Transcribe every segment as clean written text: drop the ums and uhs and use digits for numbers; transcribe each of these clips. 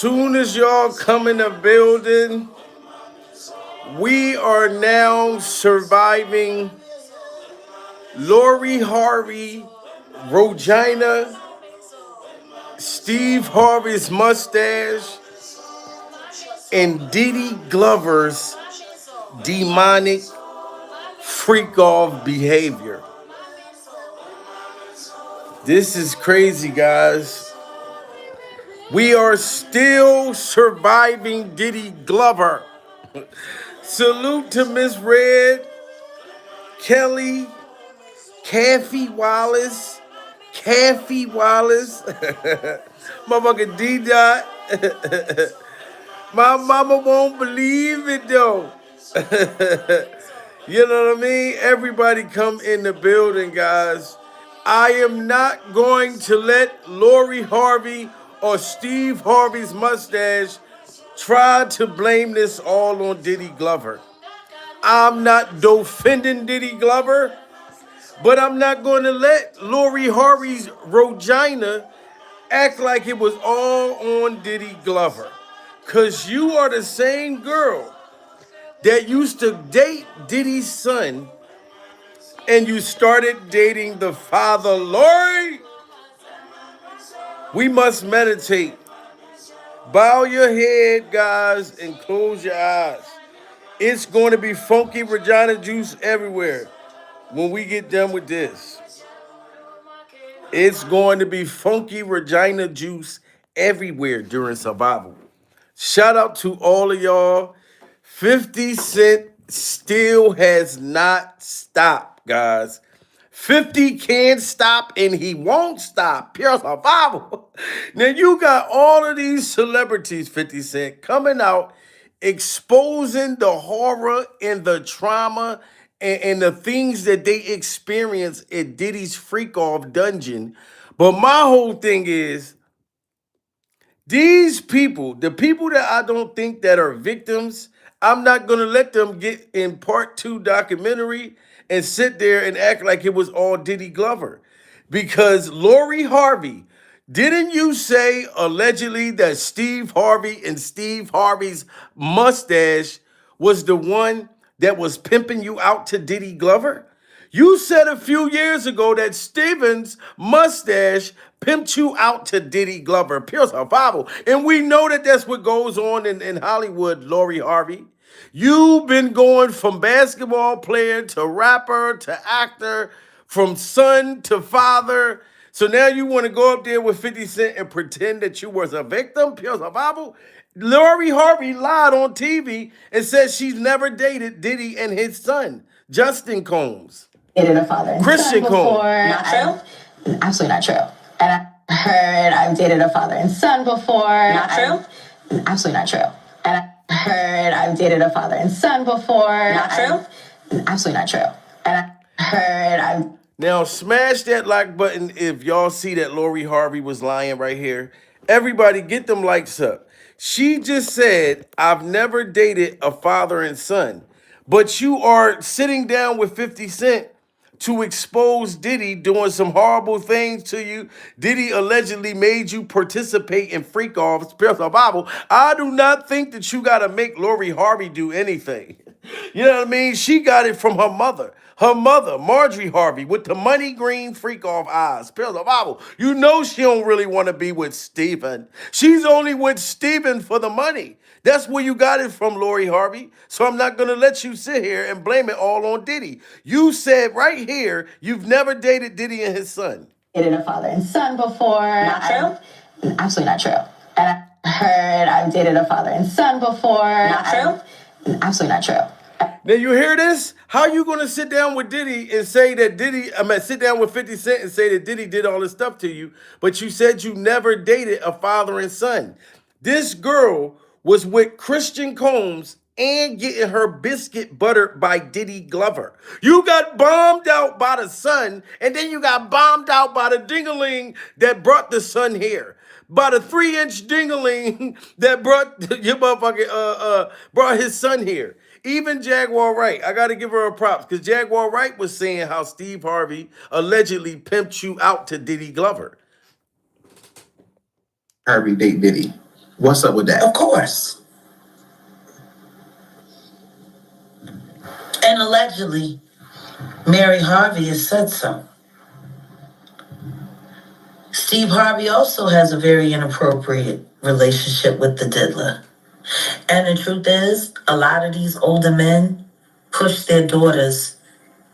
Soon as y'all come in the building, we are now surviving Lori Harvey, Regina, Steve Harvey's mustache, and Diddy Glover's demonic freak off behavior. This is crazy, guys. We are still surviving Diddy Glover. Salute to Miss Red, Kelly, Kathy Wallace, motherfucking D Dot. My mama won't believe it though. You know what I mean? Everybody come in the building, guys. I am not going to let Lori Harvey or Steve Harvey's mustache try to blame this all on Diddy Glover. I'm not defending Diddy Glover, but I'm not going to let Lori Harvey's Regina act like it was all on Diddy Glover. Because you are the same girl that used to date Diddy's son and you started dating the father, Lori. We must meditate. Bow your head, guys, and close your eyes. It's going to be funky Regina juice everywhere when we get done with this. It's going to be funky Regina juice everywhere during survival. Shout out to all of y'all. 50 Cent still has not stopped, guys. 50 can't stop and he won't stop. Pure survival. Now you got all of these celebrities, 50 Cent, coming out exposing the horror and the trauma and the things that they experience at Diddy's freak off dungeon. But my whole thing is these people, the people that I don't think that are victims, I'm not gonna let them get in part 2 documentary and sit there and act like it was all Diddy Glover. Because Lori Harvey, didn't you say allegedly that Steve Harvey and Steve Harvey's mustache was the one that was pimping you out to Diddy Glover? You said a few years ago that Steven's mustache pimped you out to Diddy Glover, pure survival. And we know that that's what goes on in Hollywood, Lori Harvey. You've been going from basketball player to rapper to actor, from son to father. So now you want to go up there with 50 Cent and pretend that you was a victim, pure survival? Lori Harvey lied on TV and said she's never dated Diddy and his son, Justin Combs. Dated a father and Christian son Combs. before. Not true? Absolutely not true. And I heard I've dated a father and son before. Not true? Absolutely not true. And I heard I've dated a father and son before. Not true? Absolutely not true. And I heard I've... Now smash that like button if y'all see that Lori Harvey was lying right here. Everybody get them likes up. She just said, I've never dated a father and son. But you are sitting down with 50 Cent to expose Diddy doing some horrible things to you. Diddy allegedly made you participate in freak off spiritual Bible. I do not think that you got to make Lori Harvey do anything. You know what I mean? She got it from her mother. Her mother, Marjorie Harvey, with the money green freak off eyes. Spiritual Bible. You know she don't really want to be with Stephen. She's only with Stephen for the money. That's where you got it from, Lori Harvey. So I'm not going to let you sit here and blame it all on Diddy. You said right here you've never dated Diddy and his son. Dated a father and son before. Not true? Absolutely not true. And I heard I've dated a father and son before. Not true? Absolutely not true. Now you hear this? How you going to sit down with Diddy and say that sit down with 50 Cent and say that Diddy did all this stuff to you, but you said you never dated a father and son. This girl was with Christian Combs and getting her biscuit buttered by Diddy Glover. You got bombed out by the son, and then you got bombed out by the dingaling that brought the son here. By the 3-inch dingaling that brought your motherfucking brought his son here. Even Jaguar Wright, I gotta give her a props, because Jaguar Wright was saying how Steve Harvey allegedly pimped you out to Diddy Glover. Harvey date Diddy. What's up with that? Of course. And allegedly, Mary Harvey has said so. Steve Harvey also has a very inappropriate relationship with the diddler. And the truth is, a lot of these older men push their daughters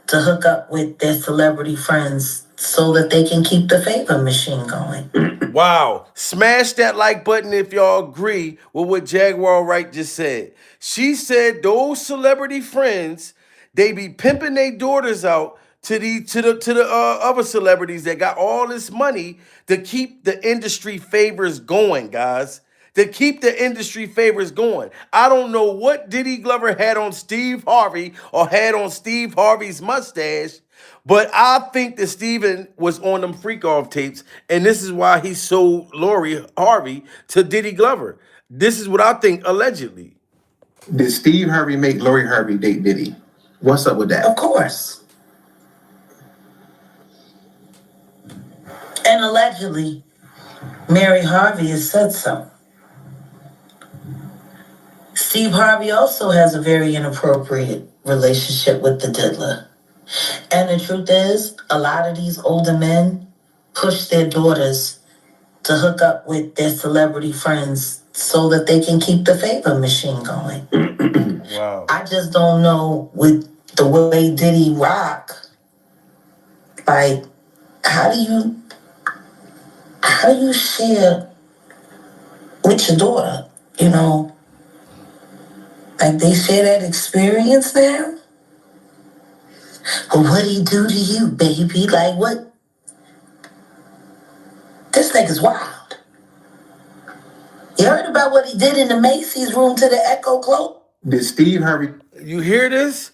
to hook up with their celebrity friends so that they can keep the favor machine going. Wow. Smash that like button if y'all agree with what Jaguar Wright just said. She said those celebrity friends, they be pimping their daughters out to the other celebrities that got all this money to keep the industry favors going, guys. To keep the industry favors going. I don't know what Diddy Glover had on Steve Harvey or had on Steve Harvey's mustache, but I think that Steven was on them freak off tapes, and this is why he sold Lori Harvey to Diddy Glover. This is what I think, allegedly. Did Steve Harvey make Lori Harvey date Diddy? What's up with that? Of course. And allegedly, Mary Harvey has said so. Steve Harvey also has a very inappropriate relationship with the diddler. And the truth is, a lot of these older men push their daughters to hook up with their celebrity friends so that they can keep the favor machine going. Wow. I just don't know with the way Diddy rock, like, how do you share with your daughter, you know? Like, they share that experience now? Well, what'd he do to you, baby? Like, what? This nigga's wild. You heard about what he did in the Macy's room to the Echo Club? Did Steve Harvey... You hear this?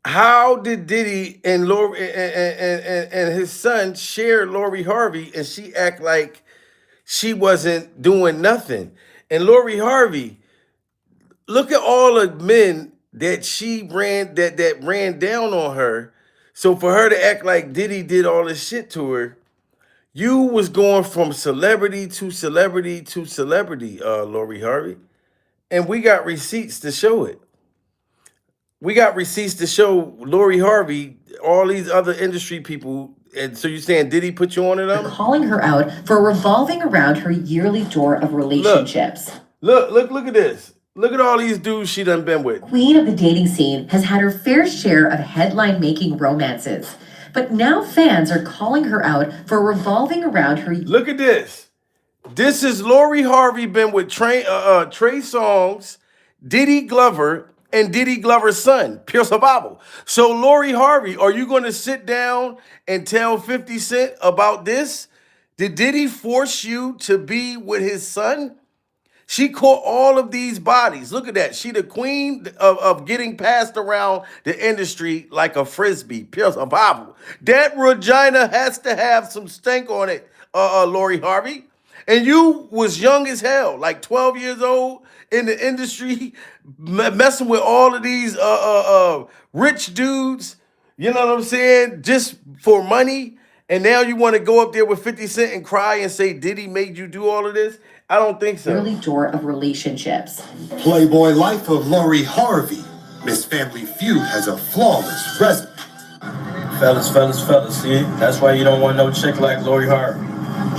How did Diddy and Lori and his son share Lori Harvey and she act like she wasn't doing nothing? And Lori Harvey, look at all the men that she ran that ran down on her. So for her to act like Diddy did all this shit to her, you was going from celebrity to celebrity to celebrity, Lori Harvey. And we got receipts to show it. We got receipts to show Lori Harvey, all these other industry people. And so you're saying Diddy put you on to them? Calling her out for revolving around her yearly door of relationships. Look at this. Look at all these dudes she done been with. Queen of the dating scene has had her fair share of headline-making romances. But now fans are calling her out for revolving around her... Look at this. This is Lori Harvey been with Trey Songz, Diddy Glover, and Diddy Glover's son, Pure Survival. So Lori Harvey, are you going to sit down and tell 50 Cent about this? Did Diddy force you to be with his son? She caught all of these bodies. Look at that. She the queen of getting passed around the industry like a frisbee. Pure Survival. That Regina has to have some stank on it, Lori Harvey. And you was young as hell, like 12 years old in the industry, messing with all of these rich dudes, you know what I'm saying, just for money. And now you want to go up there with 50 Cent and cry and say Diddy made you do all of this? I don't think so. Early door of relationships. Playboy life of Lori Harvey. Miss Family Feud has a flawless resume. Fellas, see? That's why you don't want no chick like Lori Harvey.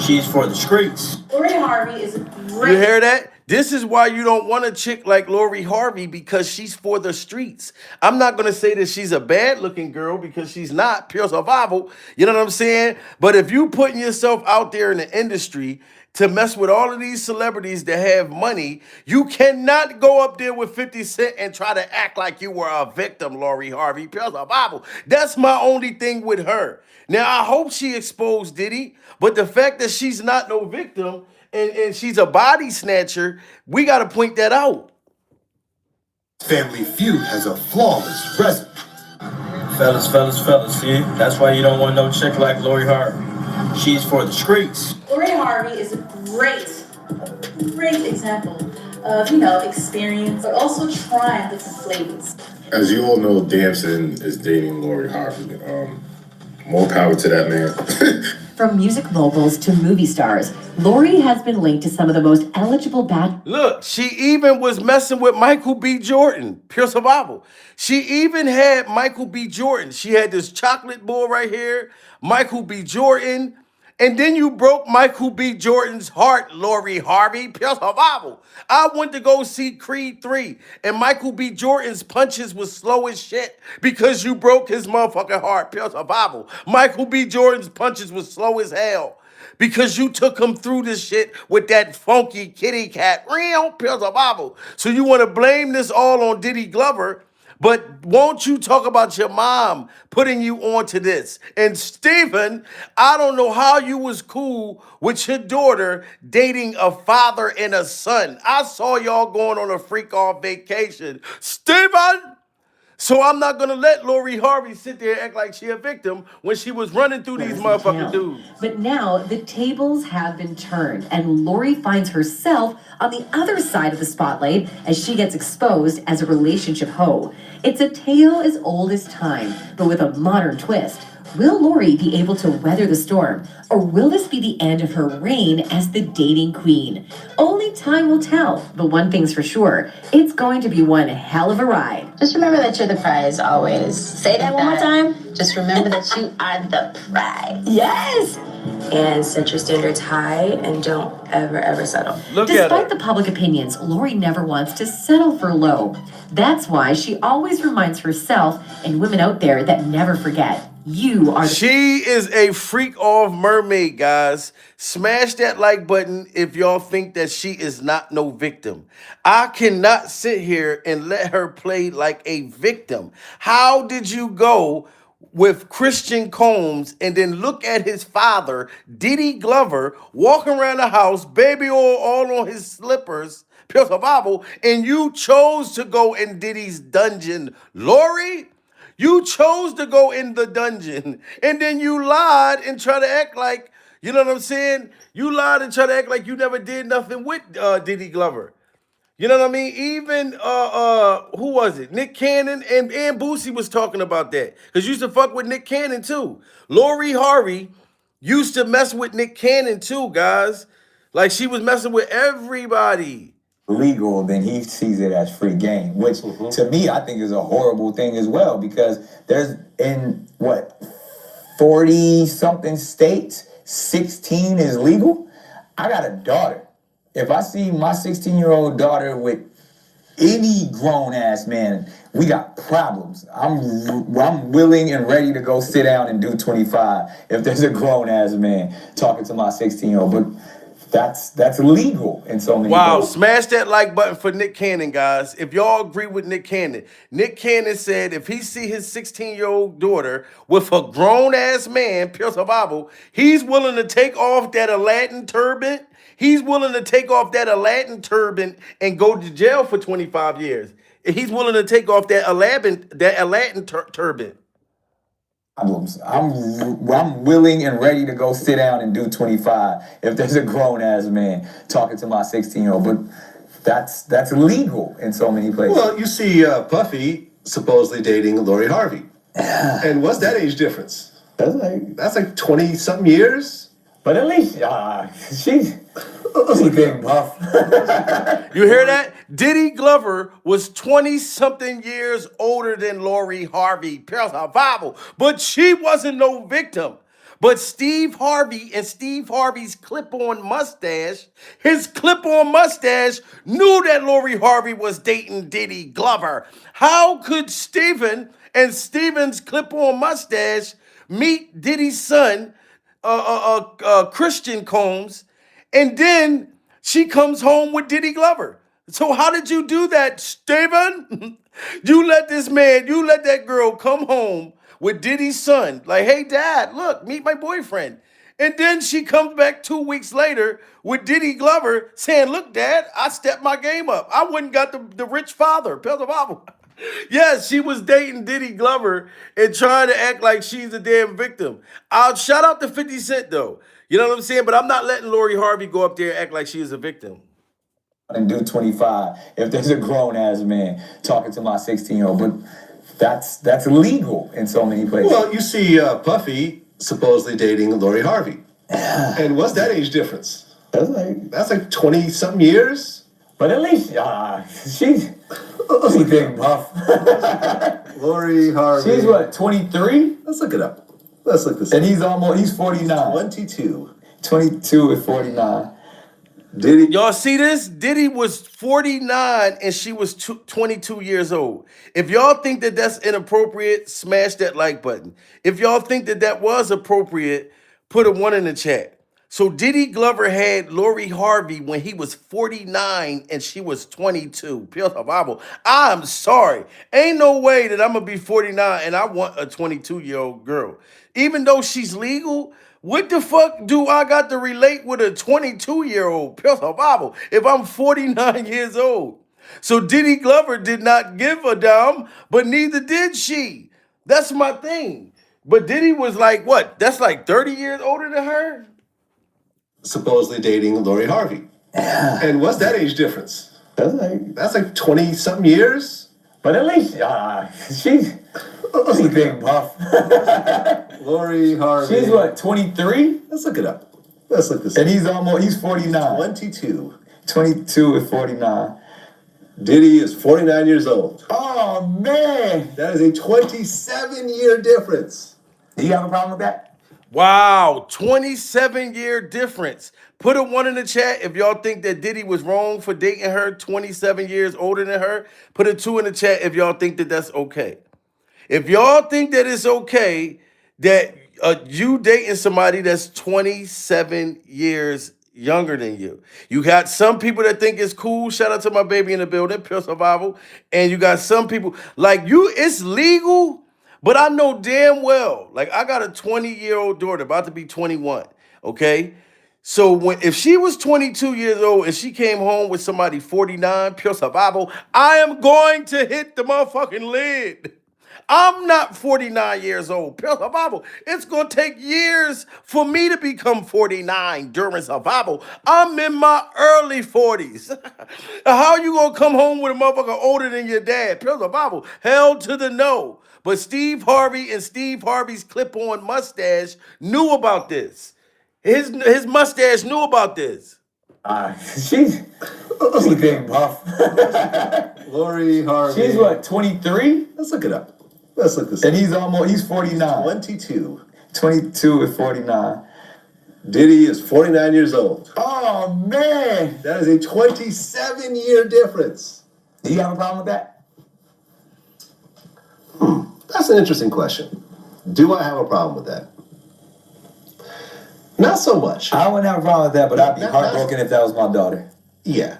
She's for the streets. Lori Harvey is great. You hear that? This is why you don't want a chick like Lori Harvey, because she's for the streets. I'm not going to say that she's a bad looking girl because she's not. Pure Survival. You know what I'm saying? But if you putting yourself out there in the industry to mess with all of these celebrities that have money, you cannot go up there with 50 Cent and try to act like you were a victim, Lori Harvey. Pure Survival. That's my only thing with her. Now, I hope she exposed Diddy, but the fact that she's not no victim and she's a body snatcher, we got to point that out. Family Feud has a flawless resume. Fellas, see? That's why you don't want no chick like Lori Harvey. She's for the streets. Lori Harvey is a great example of, experience, but also trying different flavors. As you all know, Damson is dating Lori Harvey. More power to that man. From music moguls to movie stars, Lori has been linked to some of the most eligible bad. Look, she even was messing with Michael B. Jordan, pure survival. She even had Michael B. Jordan. She had this chocolate boy right here, Michael B. Jordan. And then you broke Michael B. Jordan's heart, Lori Harvey, pure survival. I went to go see Creed 3, and Michael B. Jordan's punches was slow as shit because you broke his motherfucking heart, pure survival. Michael B. Jordan's punches was slow as hell because you took him through this shit with that funky kitty cat, real pure survival. So you want to blame this all on Diddy Glover, but won't you talk about your mom putting you onto this? And Stephen, I don't know how you was cool with your daughter dating a father and a son. I saw y'all going on a freak off vacation. Stephen! So I'm not gonna let Lori Harvey sit there and act like she a victim when she was running through these motherfucking dudes. But now the tables have been turned, and Lori finds herself on the other side of the spotlight as she gets exposed as a relationship hoe. It's a tale as old as time, but with a modern twist. Will Lori be able to weather the storm, or will this be the end of her reign as the dating queen? Only time will tell, but one thing's for sure, it's going to be one hell of a ride. Just remember that you're the prize always. Say that one more time. Just remember that you are the prize. Yes! And set your standards high and don't ever settle. Despite the public opinions, Lori never wants to settle for low. That's why she always reminds herself and women out there that never forget. You are. She is a freak off mermaid, guys. Smash that like button if y'all think that she is not no victim. I cannot sit here and let her play like a victim. How did you go with Christian Combs and then look at his father, Diddy Glover, walking around the house, baby oil all on his slippers, pure survival, and you chose to go in Diddy's dungeon, Lori? You chose to go in the dungeon and then you lied and try to act like, you know what I'm saying? You lied and try to act like you never did nothing with Diddy Glover. You know what I mean? Even who was it? Nick Cannon and Boosie was talking about that. Because you used to fuck with Nick Cannon too. Lori Harvey used to mess with Nick Cannon too, guys. Like she was messing with everybody. Legal, then he sees it as free game, which to me I think is a horrible thing as well, because there's in 40 something states 16 is legal. I got a daughter. If I see my 16-year-old daughter with any grown-ass man, we got problems. I'm willing and ready to go sit down and do 25 if there's a grown-ass man talking to my 16-year-old. But that's illegal in so many ways. Smash that like button for Nick Cannon, guys. If y'all agree with Nick Cannon said if he see his 16-year-old daughter with a grown-ass man, pure survival, he's willing to take off that Aladdin turban. He's willing to take off that Aladdin turban and go to jail for 25 years. He's willing to take off that Aladdin turban. Problems. I'm willing and ready to go sit down and do 25 if there's a grown-ass man talking to my 16-year-old. But that's illegal in so many places. Well, you see Puffy supposedly dating Lori Harvey. And what's that age difference? That's like 20-something years. But at least she's big buff. You hear that? Diddy Glover was 20-something years older than Lori Harvey, pure survival, but she wasn't no victim. But Steve Harvey and Steve Harvey's clip-on mustache, his clip-on mustache knew that Lori Harvey was dating Diddy Glover. How could Steven and Steven's clip-on mustache meet Diddy's son, Christian Combs, and then she comes home with Diddy Glover? So how did you do that, Steven? You let that girl come home with Diddy's son. Like, hey, Dad, look, meet my boyfriend. And then she comes back 2 weeks later with Diddy Glover saying, look, Dad, I stepped my game up. I went and got the rich father, Bible. Yes, she was dating Diddy Glover and trying to act like she's a damn victim. I'll shout out to 50 Cent, though. You know what I'm saying? But I'm not letting Lori Harvey go up there and act like she is a victim. And do 25 if there's a grown-ass man talking to my 16-year-old. But that's illegal in so many places. Well, you see Puffy supposedly dating Lori Harvey. And what's that age difference? That's like 20 something years. But at least she's big buff. Lori Harvey. She's what, 23? Let's look it up. Let's look this up. And he's 49. 22. 22 and 49. Diddy. Y'all see this? Diddy was 49 and she was 22 years old. If y'all think that that's inappropriate, smash that like button. If y'all think that that was appropriate, put a 1 in the chat. So Diddy Glover had Lori Harvey when he was 49 and she was 22. Pure survival. I'm sorry. Ain't no way that I'm going to be 49 and I want a 22-year-old girl. Even though she's legal, what the fuck do I got to relate with a 22-year-old? Pure survival. If I'm 49 years old. So Diddy Glover did not give a damn, but neither did she. That's my thing. But Diddy was like, what? That's like 30 years older than her? Supposedly dating Lori Harvey. And what's that age difference? That's like 20 something years. But at least she's big buff. Lori Harvey. She's what, 23? Let's look it up. Let's look this up. And he's 49. 22. 22 and 49. Diddy is 49 years old. Oh, man. That is a 27-year difference. Do you have a problem with that? Wow, 27-year difference. Put a 1 in the chat if y'all think that Diddy was wrong for dating her 27 years older than her. Put a 2 in the chat if y'all think that that's okay. If y'all think that it's okay that you dating somebody that's 27 years younger than you. You got some people that think it's cool. Shout out to my baby in the building, Pure Survival. And you got some people like you, it's legal. But I know damn well, like I got a 20-year-old daughter about to be 21, okay? So if she was 22 years old and she came home with somebody 49, Pure survival, I am going to hit the motherfucking lid. I'm not 49 years old. Pure survival. It's going to take years for me to become 49 during survival. I'm in my early 40s. How you going to come home with a motherfucker older than your dad? Pure survival. Hell to the no. But Steve Harvey and Steve Harvey's clip-on mustache knew about this. His mustache knew about this. She's big buff. Lori Harvey. She's what, 23? Let's look it up. Let's look this up. And he's 49. 22. 22 and 49. Diddy is 49 years old. Oh, man. That is a 27-year difference. Do you have a problem with that? That's an interesting question. Do I have a problem with that? Not so much. I wouldn't have a problem with that, but I'd be heartbroken if that was my daughter. Yeah.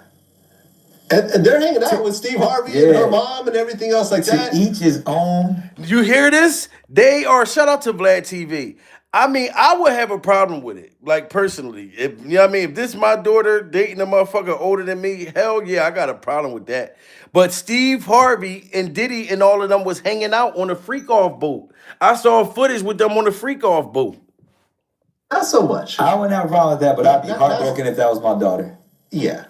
And they're hanging out with Steve Harvey and her mom and everything else like that. To each his own. You hear this? They are, shout out to Vlad TV. I mean, I would have a problem with it, like personally. If you know what I mean, if this is my daughter dating a motherfucker older than me, hell yeah, I got a problem with that. But Steve Harvey and Diddy and all of them was hanging out on a freak-off boat. I saw footage with them on the freak-off boat. Not so much. I wouldn't have a problem with that, but I'd be heartbroken if that was my daughter. Yeah.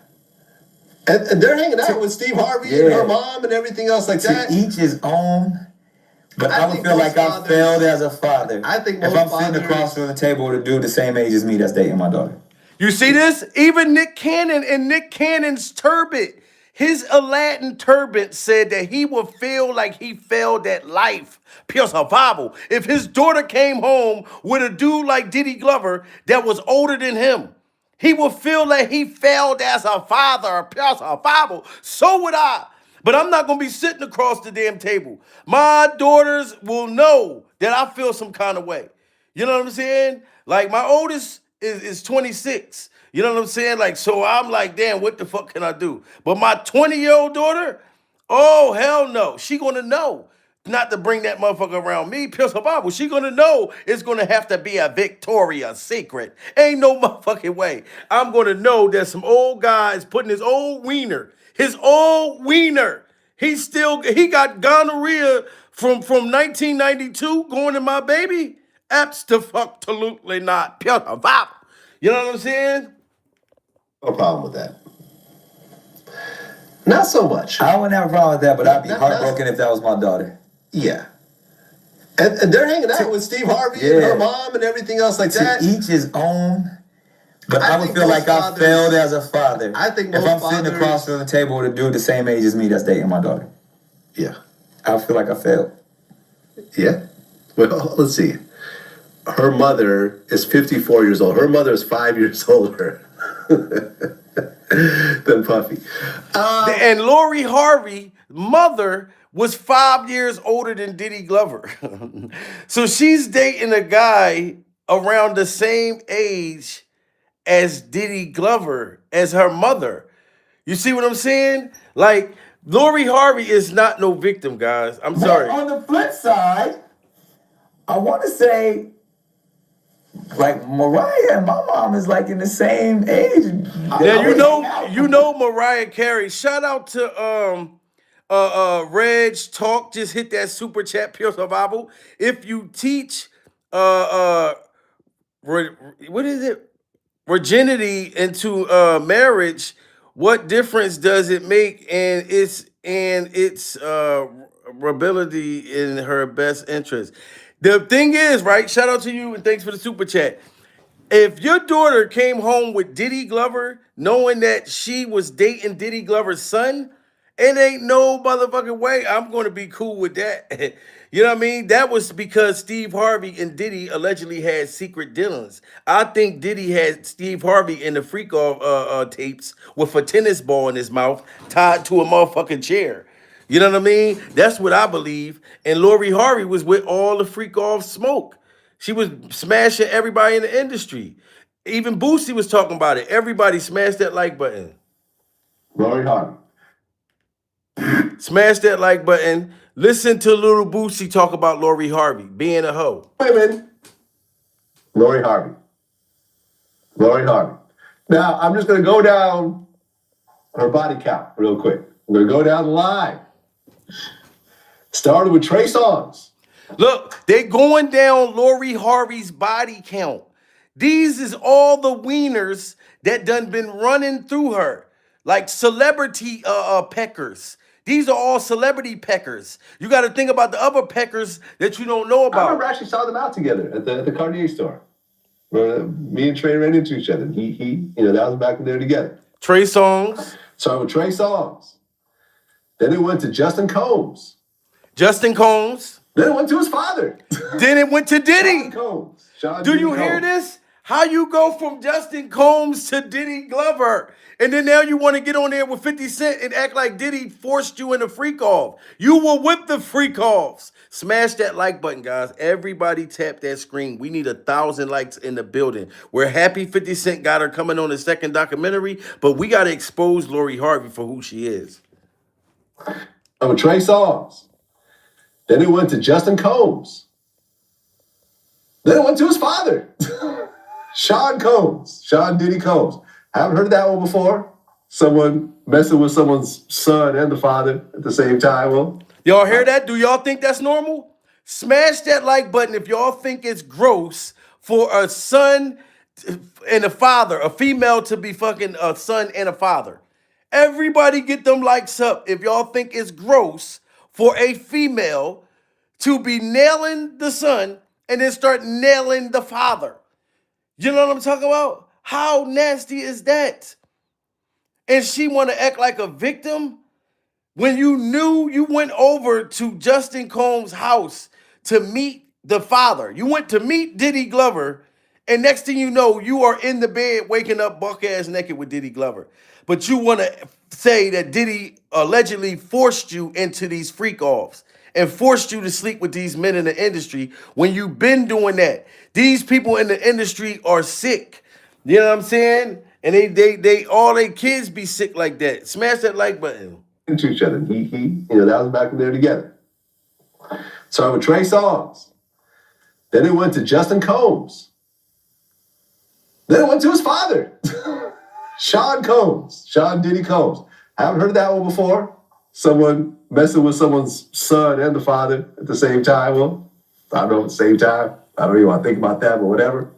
And they're hanging out with Steve Harvey and her mom and everything else like that. To each his own. But I would feel like I failed as a father. I think if I'm sitting across from the table with a dude the same age as me that's dating my daughter. You see this? Even Nick Cannon and Nick Cannon's turban, his Aladdin turban said that he would feel like he failed at life. Pure survival. If his daughter came home with a dude like Diddy Glover that was older than him, he would feel like he failed as a father. Pure survival. So would I. But I'm not going to be sitting across the damn table. My daughters will know that I feel some kind of way. You know what I'm saying? Like, my oldest is 26. You know what I'm saying? Like, so I'm like, damn, what the fuck can I do? But my 20-year-old daughter, oh, hell no. She going to know not to bring that motherfucker around me. Pure survival. She going to know it's going to have to be a Victoria's Secret. Ain't no motherfucking way. I'm going to know that some old guy's putting his old wiener, he got gonorrhea from 1992 going to my baby. Absolutely not. Pure survival. You know what I'm saying? No problem with that. Not so much. I wouldn't have a problem with that, but I'd be heartbroken if that was my daughter. Yeah. And they're hanging out with Steve Harvey and her mom and everything else like that. To each his own. But I would think feel most like I fathers- failed as a father. I think if most I'm sitting fathers- across from the table with a dude the same age as me that's dating my daughter, Yeah. I feel like I failed. Yeah. Well, let's see. Her mother is 54 years old. Her mother is 5 years older than Puffy. And Lori Harvey, mother, was 5 years older than Diddy Glover. So she's dating a guy around the same age as Diddy Glover, as her mother. You see what I'm saying? Like, Lori Harvey is not no victim, guys. I'm sorry. But on the flip side, I want to say, like Mariah and my mom is like in the same age. Now you know Mariah Carey. Shout out to Reg Talk just hit that super chat, Pure Survival. If you teach what is it? Virginity into marriage, what difference does it make? And its ability in her best interest. The thing is, right? Shout out to you and thanks for the super chat. If your daughter came home with Diddy Glover, knowing that she was dating Diddy Glover's son, it ain't no motherfucking way I'm going to be cool with that. You know what I mean? That was because Steve Harvey and Diddy allegedly had secret dealings. I think Diddy had Steve Harvey in the freak off tapes with a tennis ball in his mouth tied to a motherfucking chair. You know what I mean? That's what I believe. And Lori Harvey was with all the freak off smoke. She was smashing everybody in the industry. Even Boosie was talking about it. Everybody smash that like button. Lori Harvey. Smash that like button. Listen to little Boosie talk about Lori Harvey being a hoe. Women. Lori Harvey. Lori Harvey. Now, I'm just going to go down her body count real quick. I'm going to go down the line. Started with Trey Songz. Look, they going down Lori Harvey's body count. These is all the wieners that done been running through her. Like celebrity peckers. These are all celebrity peckers. You got to think about the other peckers that you don't know I about. remember actually saw them out together at the Cartier store. Where me and Trey ran into each other. He that was back when they were together. Trey Songz. Started with Trey Songz. Then it went to Justin Combs. Justin Combs. Then it went to his father. Then it went to Diddy. Sean Combs. Sean Do Diddy you hear Combs. this? How you go from Justin Combs to Diddy Glover? And then now you want to get on there with 50 Cent and act like Diddy forced you in a freak off. You were with the freak offs. Smash that like button, guys. Everybody tap that screen. We need 1,000 likes in the building. We're happy 50 Cent got her coming on the second documentary, but we got to expose Lori Harvey for who she is. With Trey Songz. Then it went to Justin Combs. Then it went to his father. Sean Combs. Sean Diddy Combs. Haven't heard that one before. Someone messing with someone's son and the father at the same time. Well, y'all hear that? Do y'all think that's normal? Smash that like button if y'all think it's gross for a son and a father, a female to be fucking a son and a father. Everybody get them likes up if y'all think it's gross for a female to be nailing the son and then start nailing the father. You know what I'm talking about? How nasty is that? And she want to act like a victim when you knew you went over to Justin Combs' house to meet the father. You went to meet Diddy Glover, and next thing you know, you are in the bed waking up buck-ass naked with Diddy Glover. But you want to say that Diddy allegedly forced you into these freak-offs and forced you to sleep with these men in the industry when you've been doing that. These people in the industry are sick. You know what I'm saying? And they all their kids be sick like that. Smash that like button. into each other. That was back when they were together. Started with Trey Songz. Then it went to Justin Combs. Then it went to his father. Sean Combs. Sean Diddy Combs. Haven't heard that one before. Someone messing with someone's son and the father at the same time. Well, I don't know, at the same time. I don't even want to think about that, but whatever.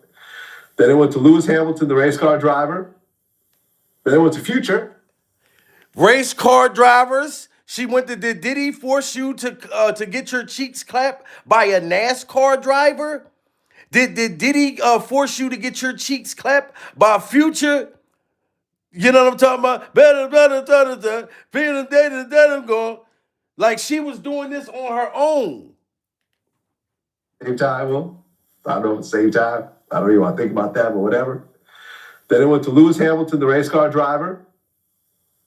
Then it went to Lewis Hamilton, the race car driver. Then it went to Future. Race car drivers, Did Diddy force you to get your cheeks clapped by a NASCAR driver? Did Diddy force you to get your cheeks clapped by Future? You know what I'm talking about? Better, going. Like she was doing this on her own. Same time, well, I don't know at the same time. I don't even want to think about that, but whatever. Then it went to Lewis Hamilton, the race car driver.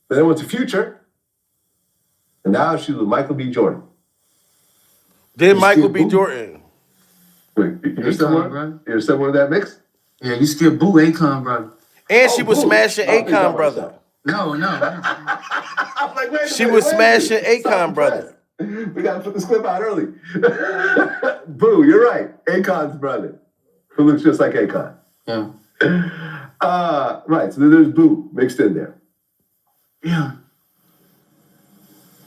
Then it went to Future. And now she's with Michael B. Jordan. Then Michael B. Jordan. Wait, you're somewhere? You're somewhere in that mix? Yeah, you skipped Boo Akon, brother. And she was smashing Akon, brother. No. I'm like, wait a She minute, was wait a minute. smashing Akon, brother. We got to put this clip out early. Boo, you're right. Akon's brother, who looks just like Akon. Yeah. Right, so then there's Boo mixed in there. Yeah.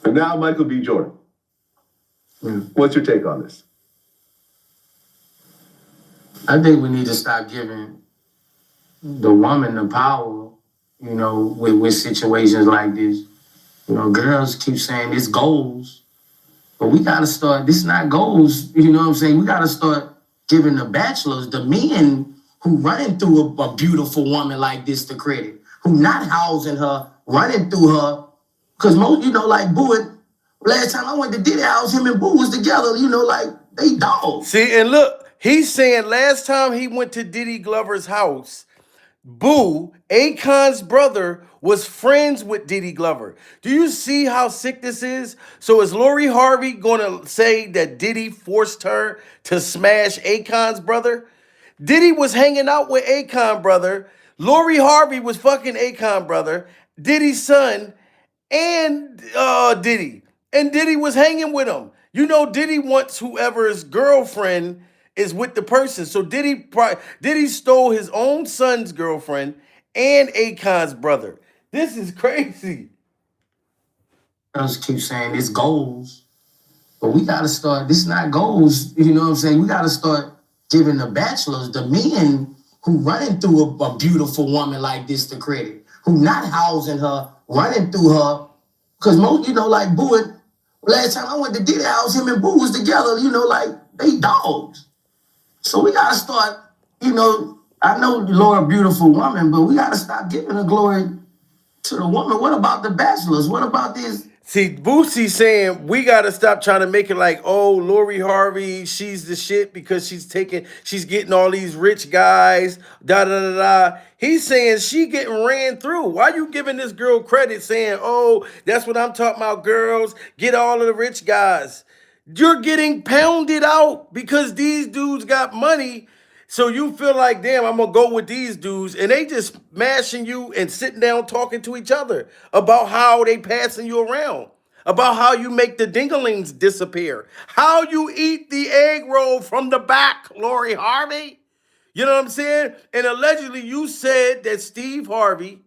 And now Michael B. Jordan. What's your take on this? I think we need to stop giving the woman the power, you know, with situations like this. You know, girls keep saying it's goals, but we got to start, this is not goals, you know what I'm saying? We got to start giving the bachelors, the men who running through a beautiful woman like this the credit, who not housing her, running through her. Because most, you know, like Boo, last time I went to Diddy house, him and Boo was together, you know, like they dogs. See, and look, he's saying last time he went to Diddy Glover's house, Boo, Akon's brother, was friends with Diddy Glover. Do you see how sick this is? So is Lori Harvey going to say that Diddy forced her to smash Akon's brother? Diddy was hanging out with Akon brother. Lori Harvey was fucking Akon brother, Diddy's son, and Diddy. And Diddy was hanging with him. You know, Diddy wants whoever's girlfriend is with the person. So Diddy stole his own son's girlfriend and Akon's brother. This is crazy. Girls keep saying it's goals, but we got to start, this is not goals, you know what I'm saying? We got to start giving the bachelors, the men who running through a beautiful woman like this the credit, who not housing her, running through her. Because most, you know, like Boo, last time I went to Diddy house, him and Boo was together, you know, like they dogs. So we got to start, you know, I know Laura, beautiful woman, but we got to stop giving the glory to the woman. What about the bachelors? What about this? See, Boosie's saying we got to stop trying to make it like, oh, Lori Harvey, she's the shit because she's getting all these rich guys, da-da-da-da. He's saying she getting ran through. Why you giving this girl credit saying, oh, that's what I'm talking about, girls, get all of the rich guys. You're getting pounded out because these dudes got money. So you feel like, damn, I'm going to go with these dudes. And they just mashing you and sitting down talking to each other about how they passing you around. About how you make the dinglings disappear. How you eat the egg roll from the back, Lori Harvey. You know what I'm saying? And allegedly you said that Steve Harvey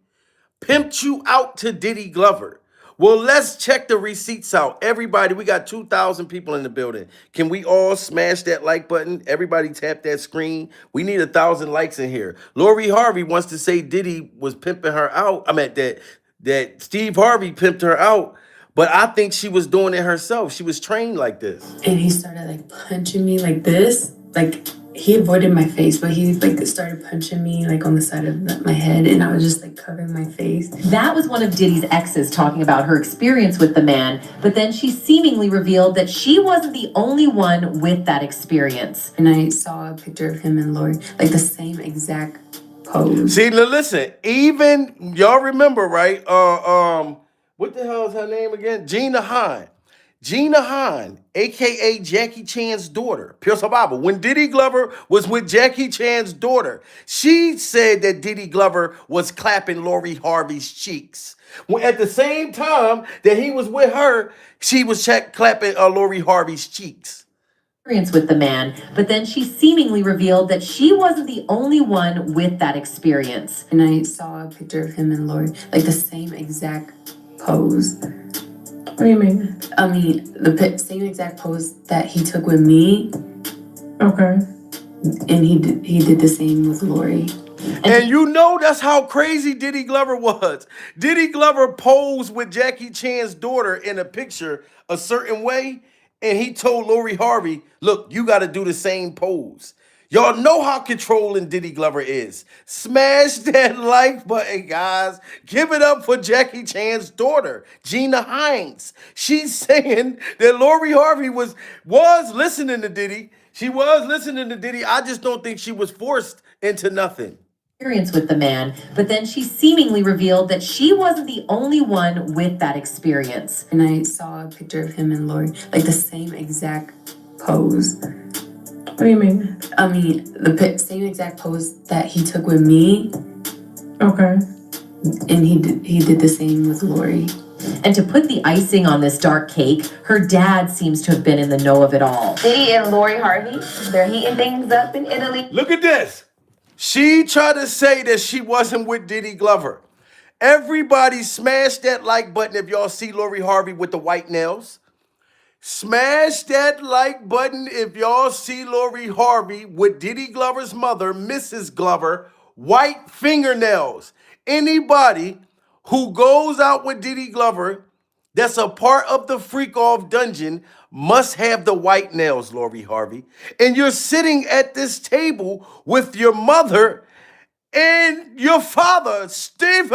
pimped you out to Diddy Glover. Well, let's check the receipts out. Everybody, we got 2,000 people in the building. Can we all smash that like button? Everybody tap that screen. We need 1,000 likes in here. Lori Harvey wants to say Diddy was pimping her out. I meant that Steve Harvey pimped her out. But I think she was doing it herself. She was trained like this. And he started like punching me like this. Like he avoided my face, but he like started punching me like on the side of my head, and I was just like covering my face. That was one of Diddy's exes talking about her experience with the man, but then she seemingly revealed that she wasn't the only one with that experience. And I saw a picture of him and Lori, like the same exact pose. See, listen, even y'all remember, right? What the hell is her name again? Gina Hahn. Gina Hahn, aka Jackie Chan's daughter, pure survival. When Diddy Glover was with Jackie Chan's daughter, she said that Diddy Glover was clapping Lori Harvey's cheeks. When at the same time that he was with her, she was clapping Lori Harvey's cheeks. With the man, but then she seemingly revealed that she wasn't the only one with that experience. And I saw a picture of him and Lori, like the same exact pose. What do you mean? I mean, the same exact pose that he took with me. Okay. And he did the same with Lori. And you know that's how crazy Diddy Glover was. Diddy Glover posed with Jackie Chan's daughter in a picture a certain way, and he told Lori Harvey, look, you got to do the same pose. Y'all know how controlling Diddy Glover is. Smash that like button, guys. Give it up for Jackie Chan's daughter, Gina Hines. She's saying that Lori Harvey was listening to Diddy. She was listening to Diddy. I just don't think she was forced into nothing. Experience with the man, but then she seemingly revealed that she wasn't the only one with that experience. And I saw a picture of him and Lori, like the same exact pose. What do you mean? I mean, the same exact pose that he took with me. Okay. And he did the same with Lori. And to put the icing on this dark cake, her dad seems to have been in the know of it all. Diddy and Lori Harvey, they're heating things up in Italy. Look at this. She tried to say that she wasn't with Diddy Glover. Everybody smash that like button if y'all see Lori Harvey with the white nails. Smash that like button if y'all see Lori Harvey with Diddy Glover's mother, Mrs. Glover, white fingernails. Anybody who goes out with Diddy Glover that's a part of the freak off dungeon must have the white nails, Lori Harvey. And you're sitting at this table with your mother and your father, Steve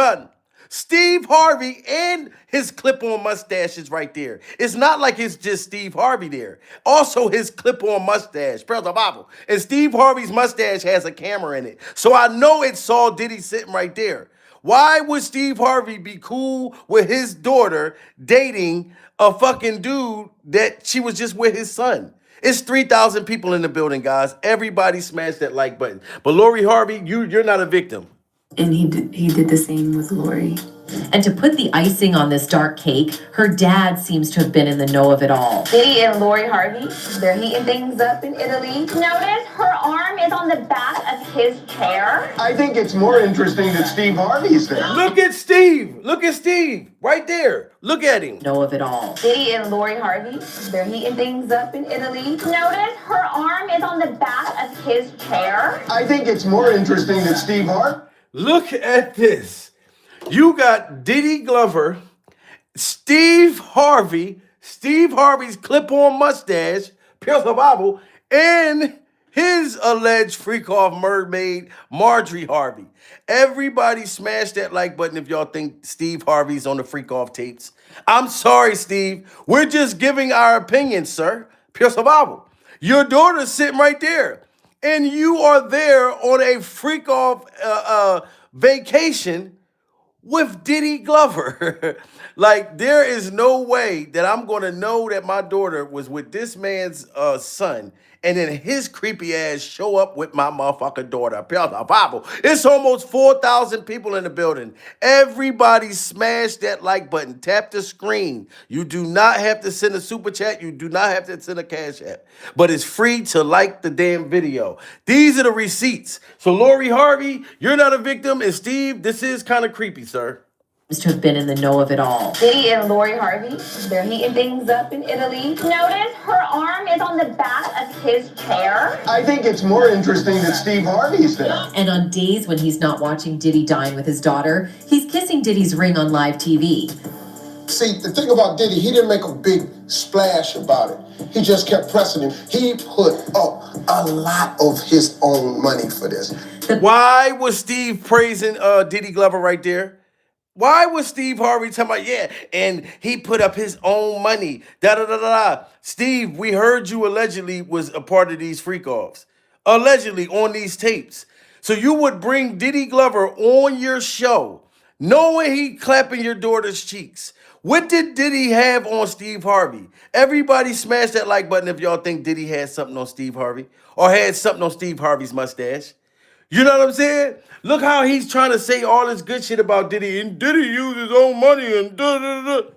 Harvey, and his clip-on mustache is right there. It's not like it's just Steve Harvey there. Also, his clip-on mustache, brother Bible. And Steve Harvey's mustache has a camera in it. So I know it saw Diddy sitting right there. Why would Steve Harvey be cool with his daughter dating a fucking dude that she was just with his son? It's 3,000 people in the building, guys. Everybody smash that like button. But Lori Harvey, you're not a victim. And he did the same with Lori. And to put the icing on this dark cake, her dad seems to have been in the know of it all. Diddy and Lori Harvey, they're heating things up in Italy. Notice her arm is on the back of his chair. I think it's more interesting that Steve Harvey's there. Look at Steve. Look at Steve right there. Look at him. Know of it all. Diddy and Lori Harvey, they're heating things up in Italy. Notice her arm is on the back of his chair. I think it's more interesting that Steve Harvey. Look at this. You got Diddy Glover, Steve Harvey's clip-on mustache, Pierce the Bible, and his alleged freak-off mermaid, Marjorie Harvey. Everybody smash that like button if y'all think Steve Harvey's on the freak-off tapes. I'm sorry, Steve. We're just giving our opinion, sir. Pierce the Bible. Your daughter's sitting right there. And you are there on a freak-off vacation with Diddy Glover. Like, there is no way that I'm going to know that my daughter was with this man's son and then his creepy ass show up with my motherfucking daughter. Bible. It's almost 4,000 people in the building. Everybody smash that like button. Tap the screen. You do not have to send a super chat. You do not have to send a cash app. But it's free to like the damn video. These are the receipts. So Lori Harvey, you're not a victim. And Steve, this is kind of creepy, sir. To have been in the know of it all. Diddy and Lori Harvey, they're heating things up in Italy. Notice her arm is on the back of his chair. I think it's more interesting that Steve Harvey's there. And on days when he's not watching Diddy dine with his daughter, he's kissing Diddy's ring on live TV. See, the thing about Diddy, he didn't make a big splash about it. He just kept pressing him. He put up a lot of his own money for this. Why was Steve praising Diddy Glover right there? Why was Steve Harvey talking about, yeah, and he put up his own money, da-da-da-da-da. Steve, we heard you allegedly was a part of these freak-offs. Allegedly on these tapes. So you would bring Diddy Glover on your show, knowing he clapping your daughter's cheeks. What did Diddy have on Steve Harvey? Everybody smash that like button if y'all think Diddy had something on Steve Harvey or had something on Steve Harvey's mustache. You know what I'm saying? Look how he's trying to say all this good shit about Diddy, and Diddy used his own money and da-da-da.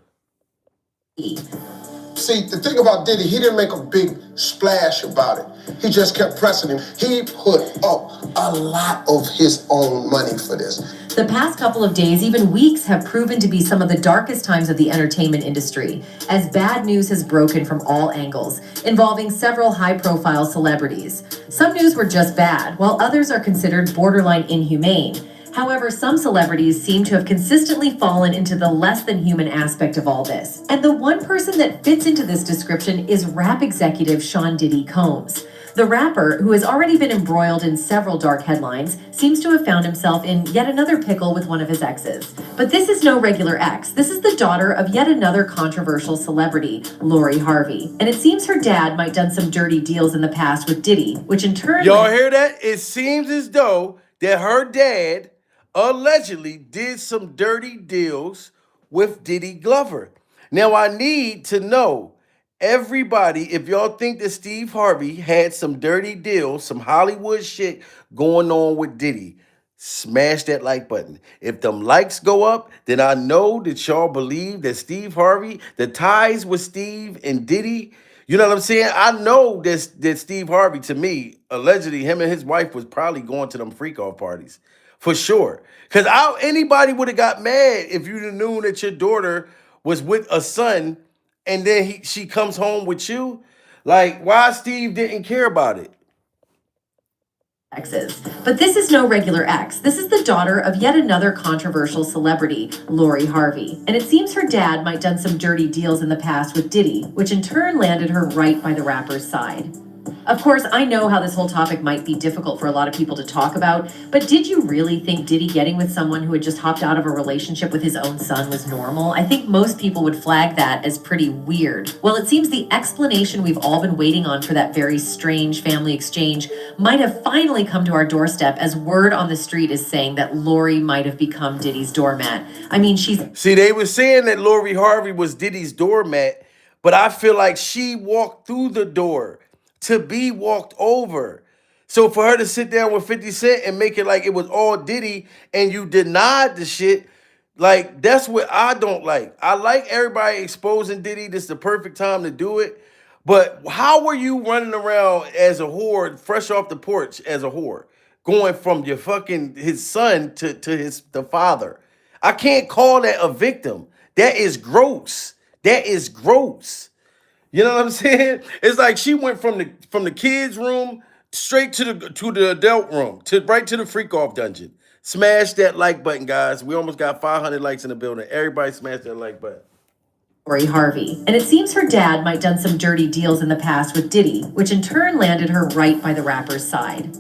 See, the thing about Diddy, he didn't make a big splash about it. He just kept pressing him. He put up a lot of his own money for this. The past couple of days, even weeks, have proven to be some of the darkest times of the entertainment industry, as bad news has broken from all angles, involving several high-profile celebrities. Some news were just bad, while others are considered borderline inhumane. However, some celebrities seem to have consistently fallen into the less than human aspect of all this. And the one person that fits into this description is rap executive Sean Diddy Combs. The rapper, who has already been embroiled in several dark headlines, seems to have found himself in yet another pickle with one of his exes. But this is no regular ex. This is the daughter of yet another controversial celebrity, Lori Harvey. And it seems her dad might done some dirty deals in the past with Diddy, which in turn... Y'all hear that? It seems as though that her dad allegedly did some dirty deals with Diddy Glover. Now, I need to know, everybody, if y'all think that Steve Harvey had some dirty deals, some Hollywood shit going on with Diddy, smash that like button. If them likes go up, then I know that y'all believe that Steve Harvey, the ties with Steve and Diddy, you know what I'm saying? I know that Steve Harvey, to me, allegedly, him and his wife was probably going to them freak off parties. For sure. Because anybody would have got mad if you'd have known that your daughter was with a son and then she comes home with you. Like, why Steve didn't care about it? Exes. But this is no regular ex. This is the daughter of yet another controversial celebrity, Lori Harvey. And it seems her dad might done some dirty deals in the past with Diddy, which in turn landed her right by the rapper's side. Of course, I know how this whole topic might be difficult for a lot of people to talk about, but did you really think Diddy getting with someone who had just hopped out of a relationship with his own son was normal? I think most people would flag that as pretty weird. Well, it seems the explanation we've all been waiting on for that very strange family exchange might have finally come to our doorstep, as word on the street is saying that Lori might have become Diddy's doormat. I mean, See, they were saying that Lori Harvey was Diddy's doormat, but I feel like she walked through the door to be walked over. So for her to sit down with 50 Cent and make it like it was all Diddy and you denied the shit, like, that's what I don't like. I like everybody exposing Diddy. This is the perfect time to do it. But how were you running around as a whore, fresh off the porch as a whore, going from your fucking his son to the father? I can't call that a victim. That is gross. That is gross. You know what I'm saying? It's like she went from the kids' room straight to the adult room, right to the freak off dungeon. Smash that like button, guys. We almost got 500 likes in the building. Everybody smash that like button. Lori Harvey. And it seems her dad might done some dirty deals in the past with Diddy, which in turn landed her right by the rapper's side.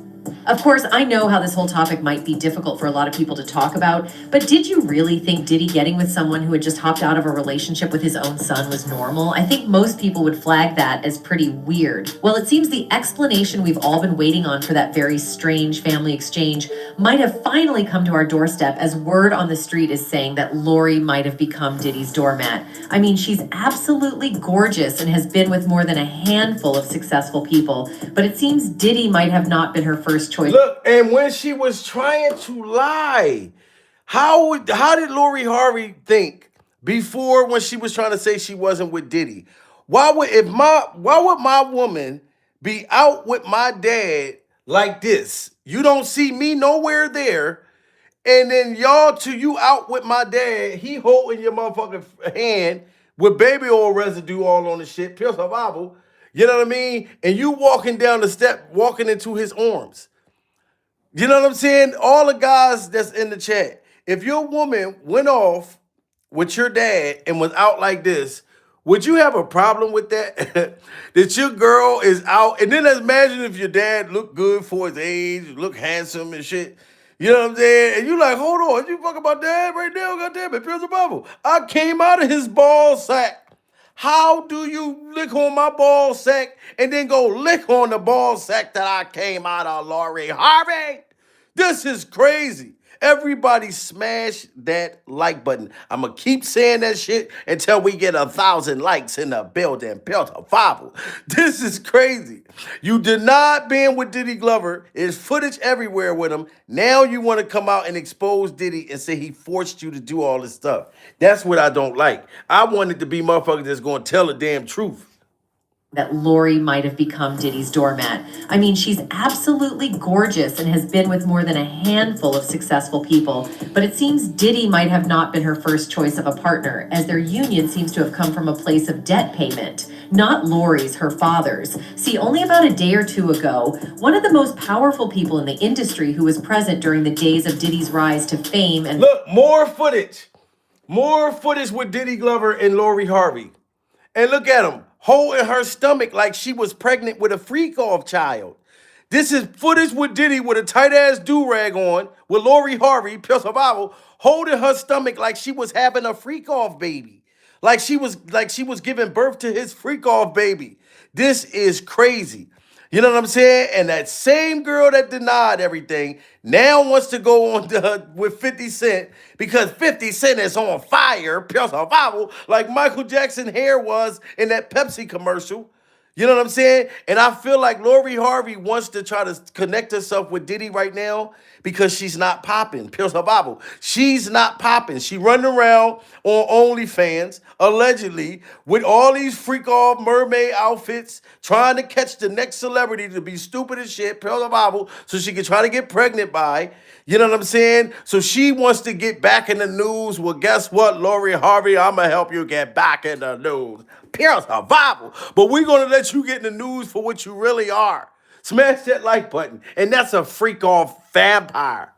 Of course, I know how this whole topic might be difficult for a lot of people to talk about, but did you really think Diddy getting with someone who had just hopped out of a relationship with his own son was normal? I think most people would flag that as pretty weird. Well, it seems the explanation we've all been waiting on for that very strange family exchange might have finally come to our doorstep, as word on the street is saying that Lori might have become Diddy's doormat. I mean, she's absolutely gorgeous and has been with more than a handful of successful people, but it seems Diddy might have not been her first choice. Look, and when she was trying to lie, how did Lori Harvey think before when she was trying to say she wasn't with Diddy? Why would my woman be out with my dad like this? You don't see me nowhere there, and then you out with my dad, he holding your motherfucking hand with baby oil residue all on the shit, pure survival. You know what I mean? And you walking down the step, walking into his arms. You know what I'm saying? All the guys that's in the chat, if your woman went off with your dad and was out like this, would you have a problem with that? That your girl is out, and then imagine if your dad looked good for his age, looked handsome and shit. You know what I'm saying? And you like, hold on, you fucking my dad right now? Goddamn it, Prince of Bubble. I came out of his ball sack. How do you lick on my ball sack and then go lick on the ball sack that I came out of, Lori Harvey? This is crazy. Everybody smash that like button. I'm going to keep saying that shit until we get 1,000 likes in the building. This is crazy. You denied being with Diddy Glover. There's footage everywhere with him. Now you want to come out and expose Diddy and say he forced you to do all this stuff. That's what I don't like. I want it to be motherfuckers that's going to tell the damn truth. that Lori might have become Diddy's doormat. I mean, she's absolutely gorgeous and has been with more than a handful of successful people, but it seems Diddy might have not been her first choice of a partner, as their union seems to have come from a place of debt payment. Not Lori's, her father's. See, only about a day or two ago, one of the most powerful people in the industry who was present during the days of Diddy's rise to fame and— Look, more footage. More footage with Diddy Glover and Lori Harvey. And look at him, holding her stomach like she was pregnant with a freak-off child. This is footage with Diddy with a tight-ass do-rag on, with Lori Harvey, Pure Survival, holding her stomach like she was having a freak-off baby. Like she was giving birth to his freak-off baby. This is crazy. You know what I'm saying? And that same girl that denied everything now wants to go on with 50 Cent because 50 Cent is on fire, pure survival, like Michael Jackson hair was in that Pepsi commercial. You know what I'm saying? And I feel like Lori Harvey wants to try to connect herself with Diddy right now because she's not popping. Pure survival. She's not popping. She running around on OnlyFans, allegedly, with all these freak-off mermaid outfits, trying to catch the next celebrity to be stupid as shit, pure survival, so she can try to get pregnant by. You know what I'm saying? So she wants to get back in the news. Well, guess what, Lori Harvey? I'm going to help you get back in the news. Pure survival. But we're going to let you get in the news for what you really are. Smash that like button. And that's a freak-off vampire.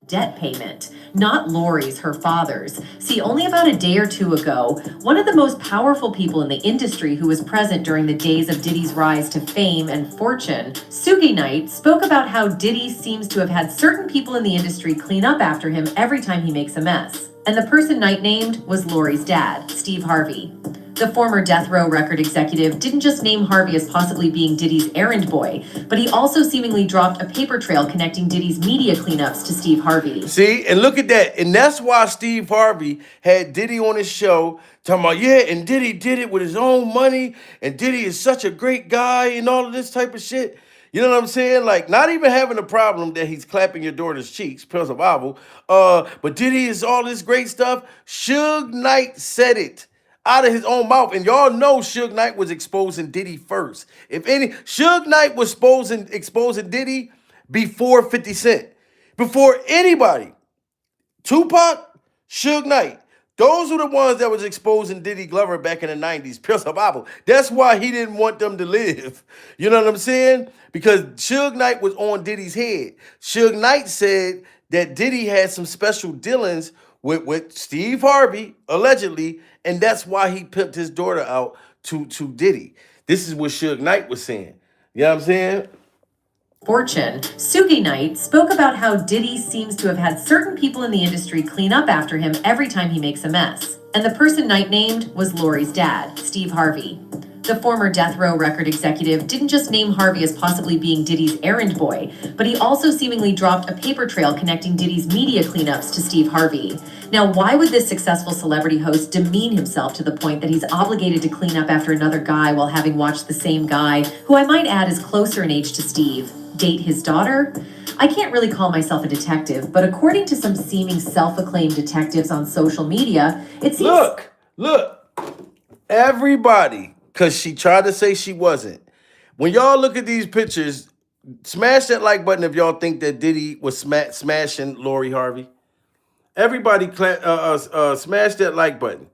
Debt payment, not Lori's, her father's. See, only about a day or two ago, one of the most powerful people in the industry who was present during the days of Diddy's rise to fame and fortune, Suge Knight, spoke about how Diddy seems to have had certain people in the industry clean up after him every time he makes a mess. And the person Knight named was Lori's dad, Steve Harvey. The former Death Row record executive didn't just name Harvey as possibly being Diddy's errand boy, but he also seemingly dropped a paper trail connecting Diddy's media cleanups to Steve Harvey. See, and look at that. And that's why Steve Harvey had Diddy on his show talking about, yeah, and Diddy did it with his own money, and Diddy is such a great guy and all of this type of shit. You know what I'm saying? Like, not even having a problem that he's clapping your daughter's cheeks, pure survival. But Diddy is all this great stuff. Suge Knight said it out of his own mouth. And y'all know Suge Knight was exposing Diddy first. If any, Suge Knight was exposing Diddy before 50 Cent. Before anybody. Tupac, Suge Knight. Those were the ones that was exposing Diddy Glover back in the 90s. Pure survival. That's why he didn't want them to live. You know what I'm saying? Because Suge Knight was on Diddy's head. Suge Knight said that Diddy had some special dealings with Steve Harvey, allegedly, and that's why he pimped his daughter out to Diddy. This is what Suge Knight was saying. You know what I'm saying? Fortune, Suge Knight spoke about how Diddy seems to have had certain people in the industry clean up after him every time he makes a mess. And the person Knight named was Lori's dad, Steve Harvey. The former Death Row record executive didn't just name Harvey as possibly being Diddy's errand boy, but he also seemingly dropped a paper trail connecting Diddy's media cleanups to Steve Harvey. Now, why would this successful celebrity host demean himself to the point that he's obligated to clean up after another guy while having watched the same guy, who I might add is closer in age to Steve, date his daughter? I can't really call myself a detective, but according to some seeming self-acclaimed detectives on social media, it seems— Look, everybody, because she tried to say she wasn't. When y'all look at these pictures, smash that like button if y'all think that Diddy was smashing Lori Harvey. Everybody smash that like button.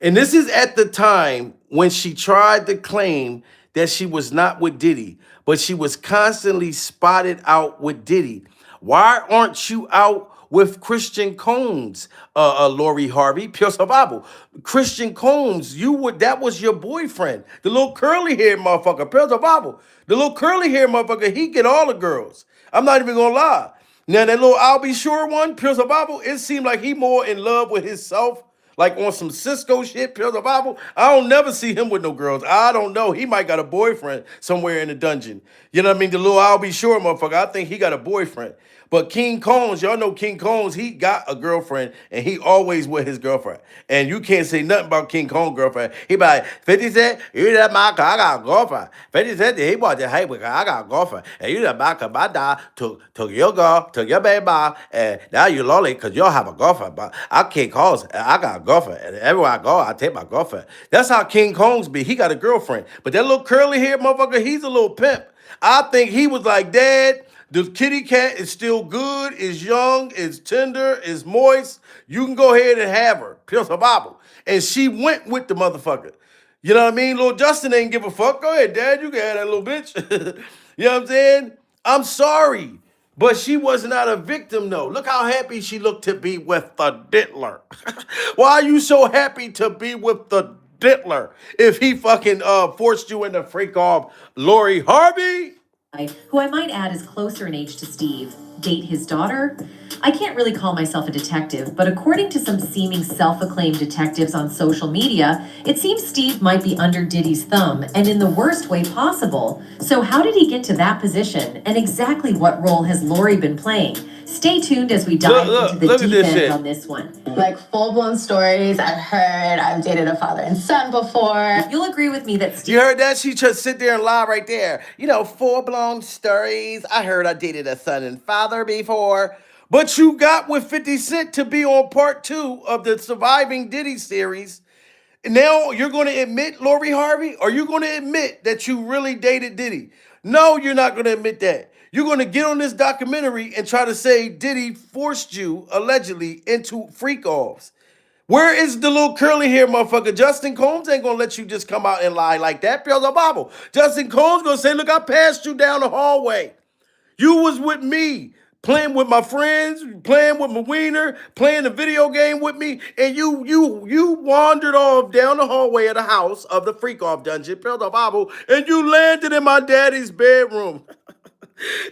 And this is at the time when she tried to claim that she was not with Diddy, but she was constantly spotted out with Diddy. Why aren't you out with Christian Combs, Lori Harvey? Pure survival. Christian Combs, that was your boyfriend. The little curly haired motherfucker, pure survival. The little curly haired motherfucker, he get all the girls. I'm not even gonna lie. Now that little I'll Be Sure one, pure survival, it seemed like he more in love with himself, like on some Cisco shit, pure survival. I don't never see him with no girls. I don't know. He might got a boyfriend somewhere in the dungeon. You know what I mean? The little I'll Be Sure motherfucker, I think he got a boyfriend. But King Combs, y'all know King Combs, he got a girlfriend and he always with his girlfriend. And you can't say nothing about King Combs' girlfriend. He be like, 50 Cent, you that my car, I got a girlfriend. 50 Cent, he bought the hey, because I got a girlfriend. And you that my car, my dad took your girl, took your baby mom, and now you lonely because you don't have a girlfriend. But I King Combs, I got a girlfriend. And everywhere I go, I take my girlfriend. That's how King Combs be. He got a girlfriend. But that little curly haired motherfucker, he's a little pimp. I think he was like, Dad, the kitty cat is still good, is young, is tender, is moist. You can go ahead and have her. Pure survival. And she went with the motherfucker. You know what I mean? Little Justin ain't give a fuck. Go ahead, Dad. You can have that little bitch. You know what I'm saying? I'm sorry. But she was not a victim, though. Look how happy she looked to be with the diddler. Why are you so happy to be with the diddler if he fucking forced you into freak off Lori Harvey? Who I might add is closer in age to Steve, date his daughter. I can't really call myself a detective, but according to some seeming self-acclaimed detectives on social media, it seems Steve might be under Diddy's thumb, and in the worst way possible. So how did he get to that position, and exactly what role has Lori been playing? Stay tuned as we dive into the deep end on this one. Like full-blown stories. I've heard I've dated a father and son before. You'll agree with me that You heard that? She just sit there and lie right there. You know, full-blown stories. I heard I dated a son and father before. But you got with 50 Cent to be on part 2 of the Surviving Diddy series. Now you're going to admit, Lori Harvey? Are you going to admit that you really dated Diddy? No, you're not going to admit that. You're going to get on this documentary and try to say Diddy forced you, allegedly, into freak-offs. Where is the little curly hair motherfucker? Justin Combs ain't going to let you just come out and lie like that. Pure Bible. Justin Combs going to say, look, I passed you down the hallway. You was with me, playing with my friends, playing with my wiener, playing a video game with me, and you wandered off down the hallway of the house of the freak-off dungeon, Pure Bible, and you landed in my daddy's bedroom.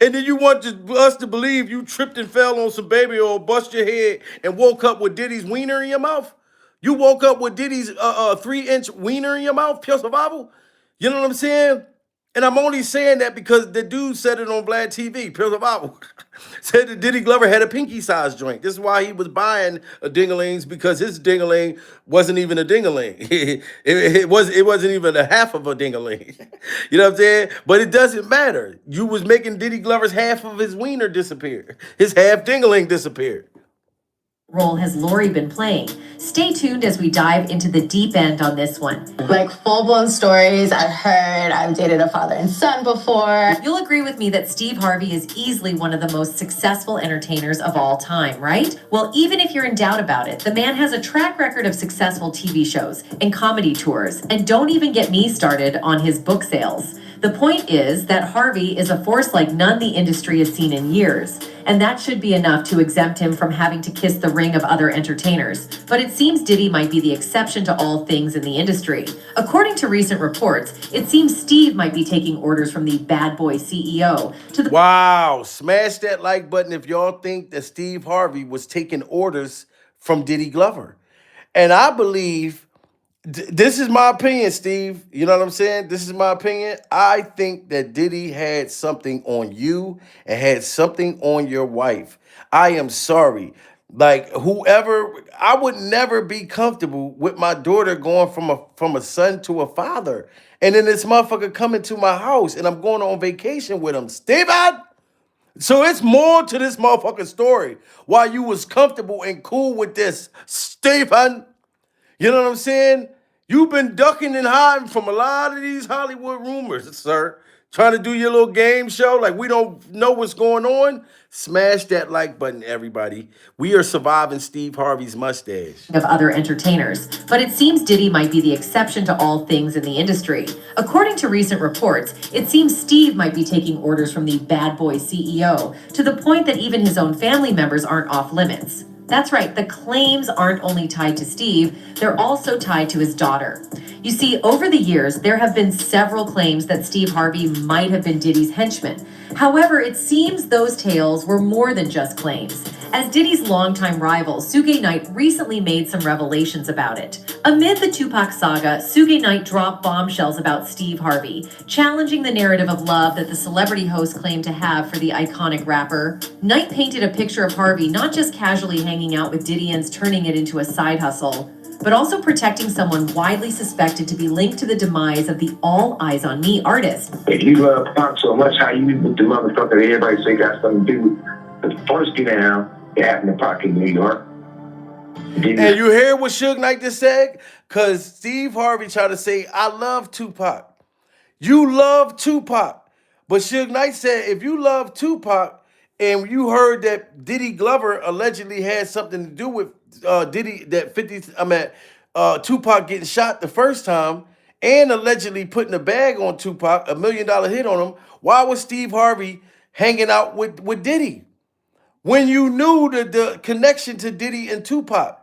And then you want us to believe you tripped and fell on some baby oil, bust your head, and woke up with Diddy's wiener in your mouth? You woke up with Diddy's 3-inch wiener in your mouth, Pure Survival? You know what I'm saying? And I'm only saying that because the dude said it on Vlad TV, Pure Survival. Said that Diddy Glover had a pinky-sized joint. This is why he was buying a dingalings, because his dingaling wasn't even a dingaling. It wasn't even a half of a dingaling. You know what I'm saying? But it doesn't matter. You was making Diddy Glover's half of his wiener disappear. His half dingaling disappeared. Role has Lori been playing? Stay tuned as we dive into the deep end on this one. Like full-blown stories. I've heard I've dated a father and son before. You'll agree with me that Steve Harvey is easily one of the most successful entertainers of all time, right? Well, even if you're in doubt about it, the man has a track record of successful TV shows and comedy tours. And don't even get me started on his book sales. The point is that Harvey is a force like none the industry has seen in years. And that should be enough to exempt him from having to kiss the ring of other entertainers. But it seems Diddy might be the exception to all things in the industry. According to recent reports, it seems Steve might be taking orders from the bad boy CEO to the— Wow, smash that like button if y'all think that Steve Harvey was taking orders from Diddy Glover. And I believe, this is my opinion, Steve. You know what I'm saying? This is my opinion. I think that Diddy had something on you and had something on your wife. I am sorry. Like, whoever, I would never be comfortable with my daughter going from a son to a father. And then this motherfucker coming to my house and I'm going on vacation with him. Steven! So it's more to this motherfucking story. Why you was comfortable and cool with this, Stephen. You know what I'm saying? You've been ducking and hiding from a lot of these Hollywood rumors, sir. Trying to do your little game show like we don't know what's going on. Smash that like button, everybody. We are surviving Steve Harvey's mustache. Of other entertainers, but it seems Diddy might be the exception to all things in the industry. According to recent reports, it seems Steve might be taking orders from the bad boy CEO to the point that even his own family members aren't off limits. That's right, the claims aren't only tied to Steve, they're also tied to his daughter. You see, over the years, there have been several claims that Steve Harvey might have been Diddy's henchman. However, it seems those tales were more than just claims, as Diddy's longtime rival, Suge Knight, recently made some revelations about it. Amid the Tupac saga, Suge Knight dropped bombshells about Steve Harvey, challenging the narrative of love that the celebrity host claimed to have for the iconic rapper. Knight painted a picture of Harvey not just casually hanging out with Diddy and turning it into a side hustle, but also protecting someone widely suspected to be linked to the demise of the All Eyes on Me artist. If you love Pac so much, how you with the motherfucker that everybody say got something to do with the first get down, it happened to Pac in New York. And you hear what Suge Knight just said? Because Steve Harvey tried to say, I love Tupac. You love Tupac. But Suge Knight said, if you love Tupac and you heard that Diddy Glover allegedly had something to do with Tupac getting shot the first time and allegedly putting a bag on Tupac, $1 million hit on him, why was Steve Harvey hanging out with Diddy? When you knew the connection to Diddy and Tupac.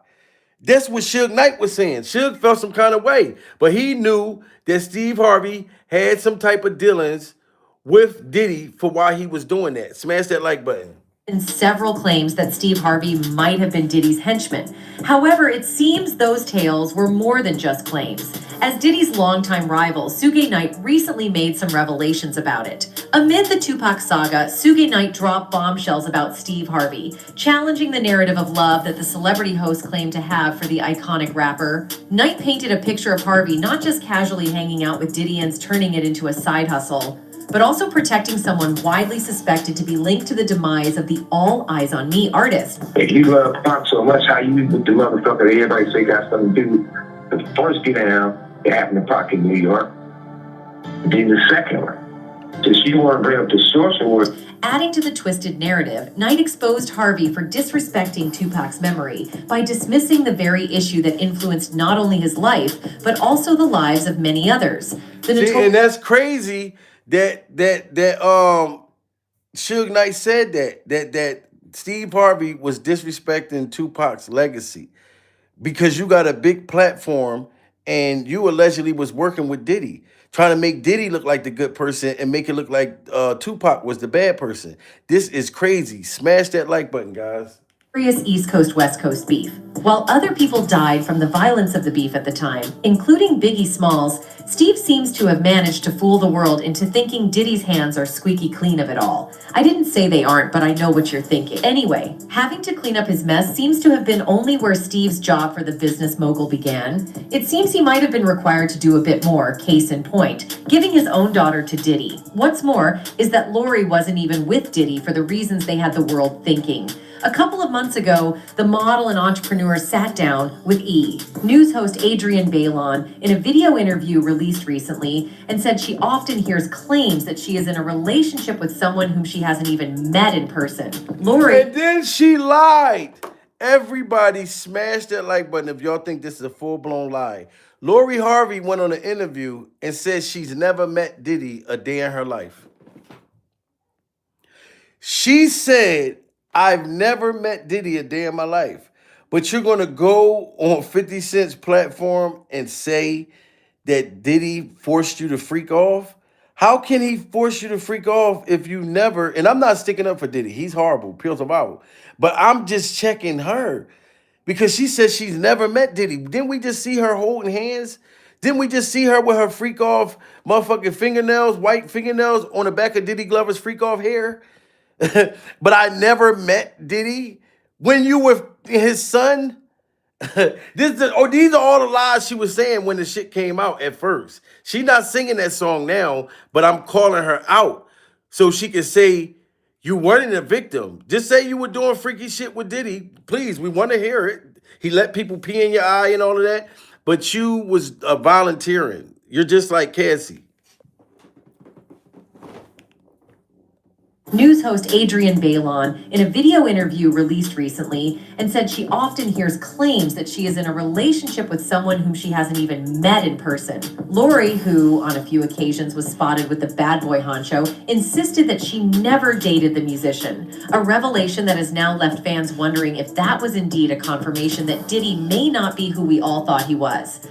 That's what Suge Knight was saying. Suge felt some kind of way, but he knew that Steve Harvey had some type of dealings with Diddy for why he was doing that. Smash that like button. And several claims that Steve Harvey might have been Diddy's henchman. However, it seems those tales were more than just claims. As Diddy's longtime rival, Suge Knight recently made some revelations about it. Amid the Tupac saga, Suge Knight dropped bombshells about Steve Harvey, challenging the narrative of love that the celebrity host claimed to have for the iconic rapper. Knight painted a picture of Harvey not just casually hanging out with Diddy and turning it into a side hustle, but also protecting someone widely suspected to be linked to the demise of the All Eyes on Me artist. If you love Pac so much, how you with the motherfucker that everybody say got something to do with the first get down, it happened to Pac in New York. Then the second one, since you want to bring up the source of what. Adding to the twisted narrative, Knight exposed Harvey for disrespecting Tupac's memory by dismissing the very issue that influenced not only his life, but also the lives of many others. And that's crazy that Suge Knight said that Steve Harvey was disrespecting Tupac's legacy because you got a big platform and you allegedly was working with Diddy, trying to make Diddy look like the good person and make it look like Tupac was the bad person. This is crazy. Smash that like button, guys. Serious East Coast West Coast beef. While other people died from the violence of the beef at the time, including Biggie Smalls, Steve seems to have managed to fool the world into thinking Diddy's hands are squeaky clean of it all. I didn't say they aren't, but I know what you're thinking. Anyway, having to clean up his mess seems to have been only where Steve's job for the business mogul began. It seems he might have been required to do a bit more, case in point, giving his own daughter to Diddy. What's more is that Lori wasn't even with Diddy for the reasons they had the world thinking. A couple of months ago, the model and entrepreneur sat down with E! News host Adrienne Bailon in a video interview released recently and said she often hears claims that she is in a relationship with someone whom she hasn't even met in person. Lori. And then she lied. Everybody smash that like button if y'all think this is a full-blown lie. Lori Harvey went on an interview and said she's never met Diddy a day in her life. She said, I've never met Diddy a day in my life. But you're going to go on 50 Cent's platform and say that Diddy forced you to freak off? How can he force you to freak off if you never, and I'm not sticking up for Diddy. He's horrible, pills about. But I'm just checking her because she says she's never met Diddy. Didn't we just see her holding hands? Didn't we just see her with her freak off motherfucking fingernails, white fingernails on the back of Diddy Glover's freak off hair? But I never met Diddy. When you were his son, these are all the lies she was saying when the shit came out at first. She's not singing that song now, but I'm calling her out so she can say you weren't a victim. Just say you were doing freaky shit with Diddy. Please, we want to hear it. He let people pee in your eye and all of that, but you was volunteering. You're just like Cassie. News host Adrienne Bailon in a video interview released recently and said she often hears claims that she is in a relationship with someone whom she hasn't even met in person. Lori, who on a few occasions was spotted with the bad boy honcho, insisted that she never dated the musician, a revelation that has now left fans wondering if that was indeed a confirmation that Diddy may not be who we all thought he was.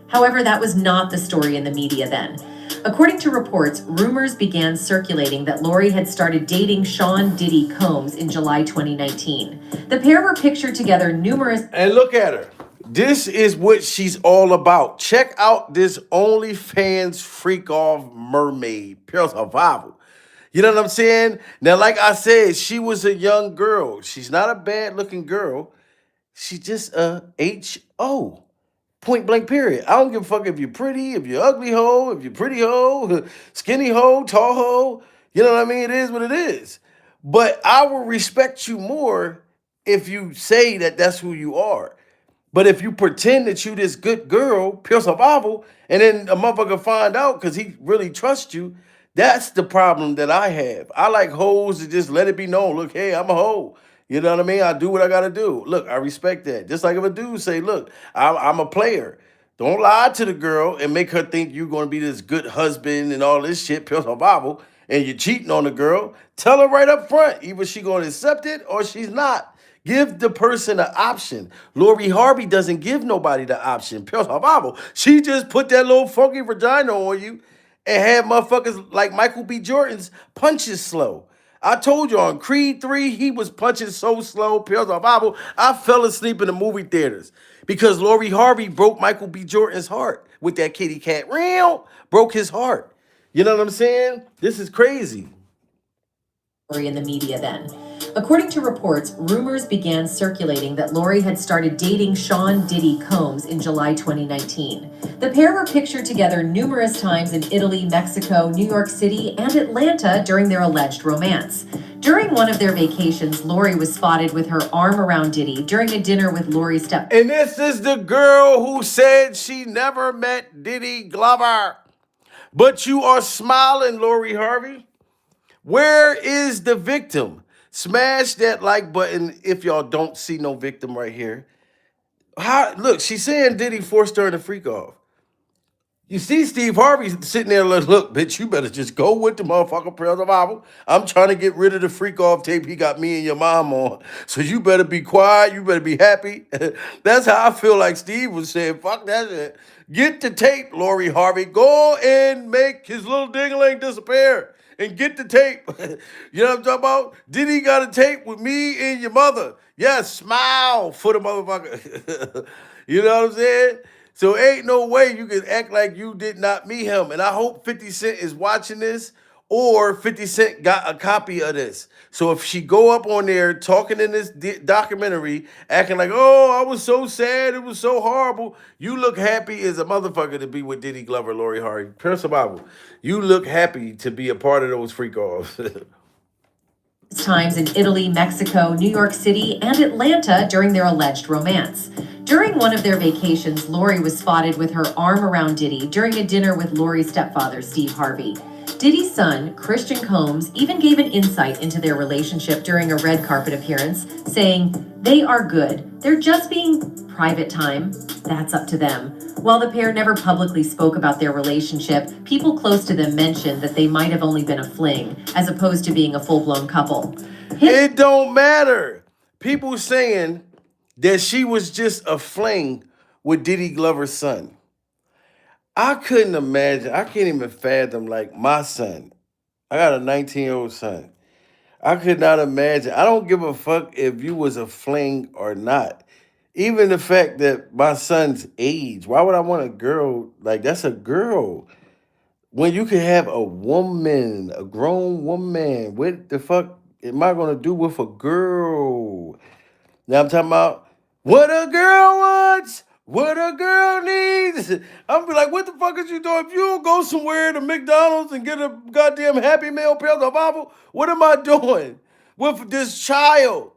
However, that was not the story in the media then. According to reports, rumors began circulating that Lori had started dating Sean Diddy Combs in July 2019. The pair were pictured together numerous... And look at her. This is what she's all about. Check out this OnlyFans freak off mermaid, pure survival. You know what I'm saying? Now, like I said, she was a young girl. She's not a bad looking girl. She's just a HO. Point blank period. I don't give a fuck if you're pretty, if you're ugly hoe, if you're pretty hoe, skinny hoe, tall hoe. You know what I mean? It is what it is. But I will respect you more if you say that that's who you are. But if you pretend that you this good girl, pure survival, and then a motherfucker find out because he really trusts you, that's the problem that I have. I like hoes to just let it be known. Look, hey, I'm a hoe. You know what I mean? I do what I gotta do. Look, I respect that. Just like if a dude say, look, I'm a player. Don't lie to the girl and make her think you're gonna be this good husband and all this shit, pure survival, and you're cheating on the girl. Tell her right up front. Either she gonna accept it or she's not. Give the person an option. Lori Harvey doesn't give nobody the option. Pure survival. She just put that little funky vagina on you and had motherfuckers like Michael B. Jordan's punches slow. I told you on Creed 3, he was punching so slow, pure survival. I fell asleep in the movie theaters because Lori Harvey broke Michael B. Jordan's heart with that kitty cat. Real broke his heart. You know what I'm saying? This is crazy. In the media then. According to reports, rumors began circulating that Lori had started dating Sean Diddy Combs in July 2019. The pair were pictured together numerous times in Italy, Mexico, New York City, and Atlanta during their alleged romance. During one of their vacations, Lori was spotted with her arm around Diddy during a dinner with Lori's step. And this is the girl who said she never met Diddy Glover. But you are smiling, Lori Harvey. Where is the victim? Smash that like button if y'all don't see no victim right here. Look, she's saying Diddy forced her to freak off. You see Steve Harvey sitting there like, look, bitch, you better just go with the motherfucker prayer survival. I'm trying to get rid of the freak off tape he got me and your mom on. So you better be quiet. You better be happy. That's how I feel like Steve was saying, fuck that shit. Get the tape, Lori Harvey. Go and make his little ding-a-ling disappear. And get the tape. You know what I'm talking about? Diddy got a tape with me and your mother. Yes, smile for the motherfucker. You know what I'm saying? So ain't no way you can act like you did not meet him. And I hope 50 Cent is watching this or 50 Cent got a copy of this. So if she go up on there talking in this documentary, acting like, oh, I was so sad, it was so horrible. You look happy as a motherfucker to be with Diddy Glover, Lori Harvey. Pure survival. You look happy to be a part of those freak-offs. Times in Italy, Mexico, New York City, and Atlanta during their alleged romance. During one of their vacations, Lori was spotted with her arm around Diddy during a dinner with Lori's stepfather, Steve Harvey. Diddy's son, Christian Combs, even gave an insight into their relationship during a red carpet appearance, saying, "They are good. They're just being private time. That's up to them." While the pair never publicly spoke about their relationship, people close to them mentioned that they might have only been a fling, as opposed to being a full-blown couple. It don't matter. People saying that she was just a fling with Diddy Glover's son. I couldn't imagine. I can't even fathom, like, my son. I got a 19-year-old son. I could not imagine. I don't give a fuck if you was a fling or not. Even the fact that my son's age, why would I want a girl? Like, that's a girl. When you can have a woman, a grown woman, what the fuck am I gonna do with a girl? Now I'm talking about what a girl wants, what a girl needs. I'm be like, what the fuck is you doing? If you don't go somewhere to McDonald's and get a goddamn Happy Meal, Pale Survival, what am I doing with this child?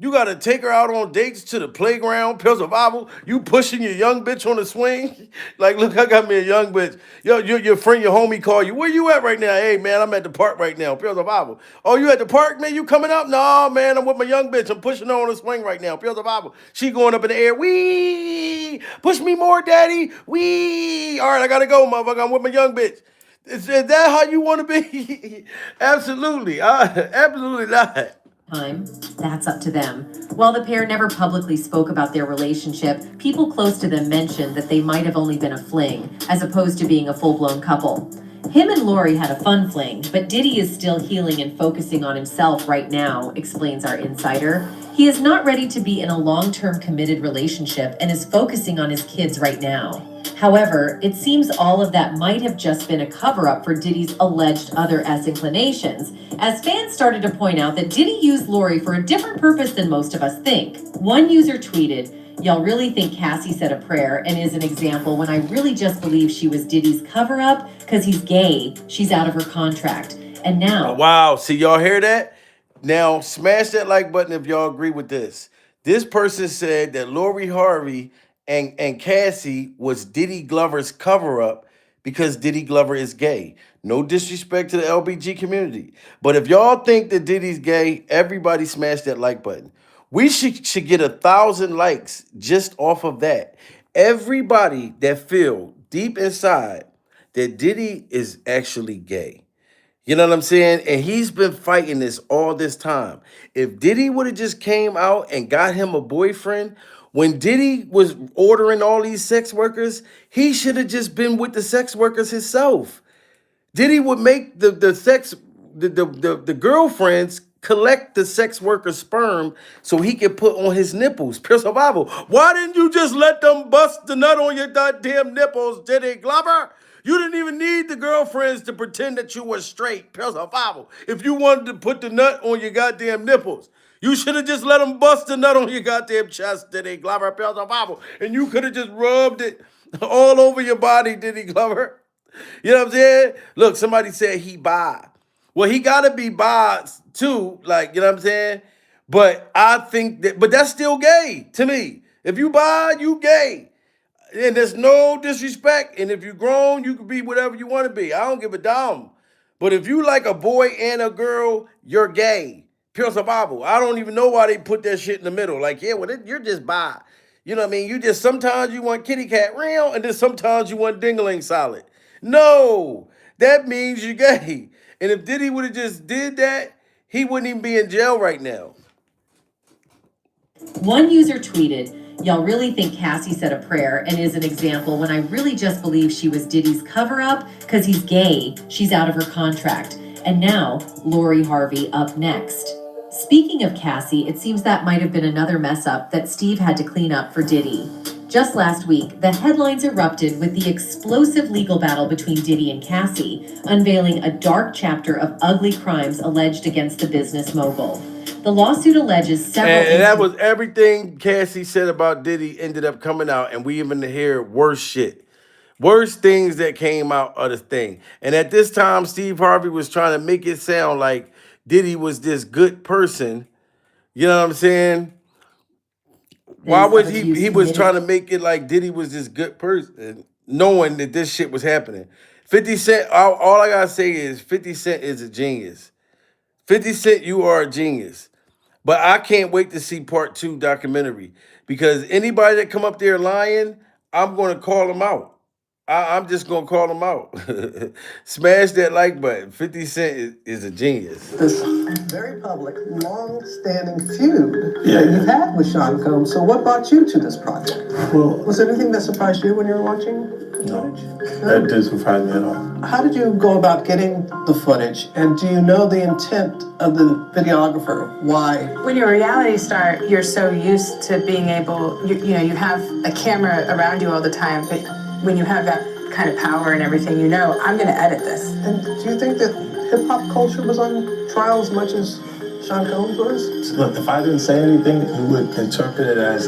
You gotta take her out on dates to the playground, Pure Survival. You pushing your young bitch on the swing. Like, look, I got me a young bitch. Yo, your friend, your homie call you. Where you at right now? Hey, man, I'm at the park right now, Pure Survival. Oh, you at the park, man? You coming up? No, man, I'm with my young bitch. I'm pushing her on the swing right now, Pure Survival. She going up in the air. Wee! Push me more, daddy. Wee! All right, I gotta go, motherfucker. I'm with my young bitch. Is that how you want to be? Absolutely. Absolutely not. Time. That's up to them. While the pair never publicly spoke about their relationship, people close to them mentioned that they might have only been a fling, as opposed to being a full-blown couple. Him and Lori had a fun fling, but Diddy is still healing and focusing on himself right now, explains our insider. He is not ready to be in a long-term committed relationship and is focusing on his kids right now. However, it seems all of that might have just been a cover-up for Diddy's alleged other inclinations, as fans started to point out that Diddy used Lori for a different purpose than most of us think. One user tweeted, "Y'all really think Cassie said a prayer and is an example when I really just believe she was Diddy's cover-up because he's gay, she's out of her contract. And now..." Wow, see, y'all hear that? Now, smash that like button if y'all agree with this. This person said that Lori Harvey and Cassie was Diddy Glover's cover-up because Diddy Glover is gay. No disrespect to the LBG community. But if y'all think that Diddy's gay, everybody smash that like button. We should get 1,000 likes just off of that. Everybody that feel deep inside that Diddy is actually gay. You know what I'm saying? And he's been fighting this all this time. If Diddy would have just came out and got him a boyfriend, when Diddy was ordering all these sex workers, he should have just been with the sex workers himself. Diddy would make the girlfriends collect the sex worker sperm so he could put on his nipples. Pure survival. Why didn't you just let them bust the nut on your goddamn nipples, Diddy Glover? You didn't even need the girlfriends to pretend that you were straight. Pure survival. If you wanted to put the nut on your goddamn nipples, you should have just let them bust the nut on your goddamn chest, Diddy Glover. Pure survival. And you could have just rubbed it all over your body, Diddy Glover. You know what I'm saying? Look, somebody said he bi. Well, he gotta be bi too, like, you know what I'm saying? But I think that, but that's still gay to me. If you bi, you gay. And there's no disrespect. And if you're grown, you can be whatever you want to be. I don't give a damn. But if you like a boy and a girl, you're gay. Pure survival. I don't even know why they put that shit in the middle. Like, yeah, well, you're just bi. You know what I mean? You just, sometimes you want kitty cat real, and then sometimes you want dingling solid. No, that means you're gay. And if Diddy would have just did that, he wouldn't even be in jail right now. One user tweeted, "Y'all really think Cassie said a prayer and is an example when I really just believe she was Diddy's cover-up because he's gay, she's out of her contract." And now, Lori Harvey up next. Speaking of Cassie, it seems that might have been another mess up that Steve had to clean up for Diddy. Just last week, the headlines erupted with the explosive legal battle between Diddy and Cassie, unveiling a dark chapter of ugly crimes alleged against the business mogul. The lawsuit alleges several... And that was everything Cassie said about Diddy ended up coming out, and we even hear worse shit. Worse things that came out of the thing. And at this time, Steve Harvey was trying to make it sound like Diddy was this good person. You know what I'm saying? Why was he was trying to make it like Diddy was this good person, knowing that this shit was happening. 50 Cent, all I gotta say is 50 Cent is a genius. 50 Cent, you are a genius. But I can't wait to see part 2 documentary, because anybody that come up there lying, I'm gonna call them out. I'm just gonna call them out. Smash that like button. 50 Cent is a genius. This very public, long-standing feud that you've had with Sean Combs. So what brought you to this project? Well, Was there anything that surprised you when you were watching the footage? that didn't surprise me at all. How did you go about getting the footage? And do you know the intent of the videographer? Why? When you're a reality star, you're so used to being able, you have a camera around you all the time, but when you have that kind of power and everything, I'm going to edit this. And do you think that hip-hop culture was on trial as much as Sean Combs was? Look, if I didn't say anything, you would interpret it as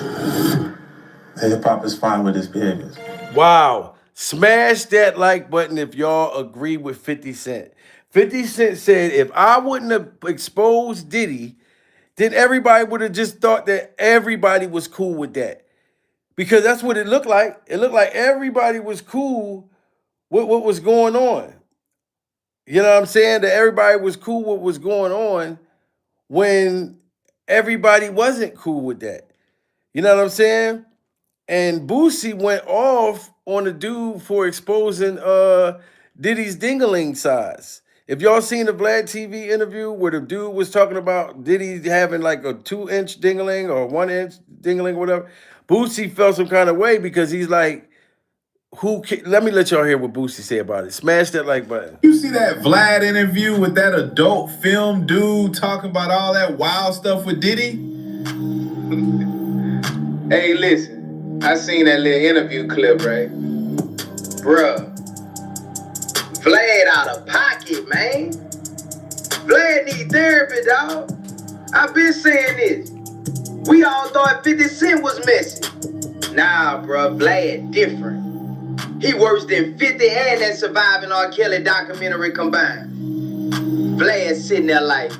hip-hop is fine with his behaviors. Wow. Smash that like button if y'all agree with 50 Cent. 50 Cent said, if I wouldn't have exposed Diddy, then everybody would have just thought that everybody was cool with that. Because that's what it looked like. It looked like everybody was cool with what was going on. You know what I'm saying? That everybody was cool with what was going on when everybody wasn't cool with that. You know what I'm saying? And Boosie went off on the dude for exposing Diddy's dingling size. If y'all seen the Vlad TV interview where the dude was talking about Diddy having like a 2-inch dingling or 1-inch dingling or whatever, Boosie felt some kind of way because he's like, Let me let y'all hear what Boosie say about it. Smash that like button. You see that Vlad interview with that adult film dude talking about all that wild stuff with Diddy? Hey, listen, I seen that little interview clip, right? Bruh, Vlad out of pocket, man. Vlad need therapy, dog. I've been saying this. We all thought 50 Cent was messy. Nah, bruh, Vlad different. He worse than 50 and that Surviving R. Kelly documentary combined. Vlad sitting there like,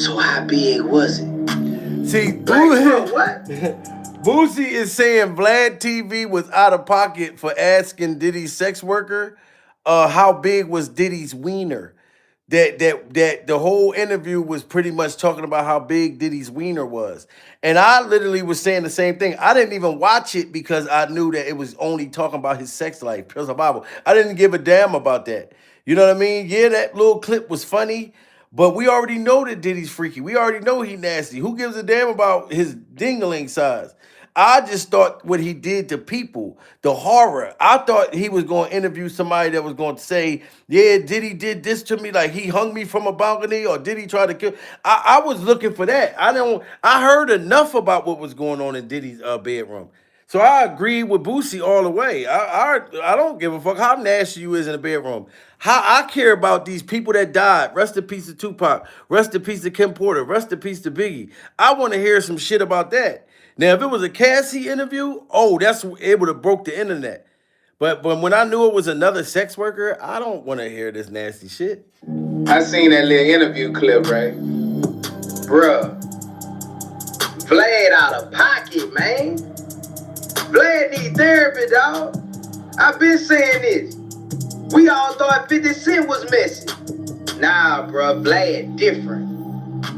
so how big was it? See, like, bro, what? Boosie is saying Vlad TV was out of pocket for asking Diddy's sex worker how big was Diddy's wiener. That the whole interview was pretty much talking about how big Diddy's wiener was. And I literally was saying the same thing. I didn't even watch it because I knew that it was only talking about his sex life. Because the Bible. I didn't give a damn about that. You know what I mean? Yeah, that little clip was funny, but we already know that Diddy's freaky. We already know he nasty. Who gives a damn about his dingling size? I just thought what he did to people, the horror. I thought he was going to interview somebody that was going to say, yeah, Diddy did this to me, like he hung me from a balcony, or did he try to kill? I was looking for that. I heard enough about what was going on in Diddy's bedroom. So I agree with Boosie all the way. I don't give a fuck how nasty you is in the bedroom. How I care about these people that died. Rest in peace to Tupac. Rest in peace to Kim Porter. Rest in peace to Biggie. I want to hear some shit about that. Now, if it was a Cassie interview, it would have broke the internet. But when I knew it was another sex worker, I don't want to hear this nasty shit. I seen that little interview clip, right? Bruh, Vlad out of pocket, man. Vlad need therapy, dog. I've been saying this. We all thought 50 Cent was messy. Nah, bruh, Vlad different.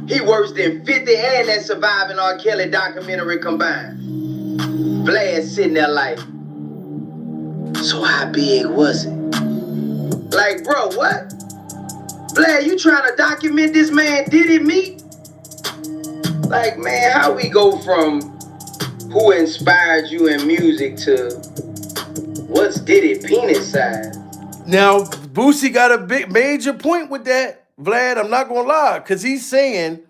He worse than 50 and that Surviving R. Kelly documentary combined. Vlad sitting there like, so how big was it? Like, bro, what? Vlad, you trying to document this man Diddy meet? Like, man, how we go from who inspired you in music to what's Diddy penis size? Now, Boosie got a big major point with that. Vlad, I'm not gonna lie, because he's saying,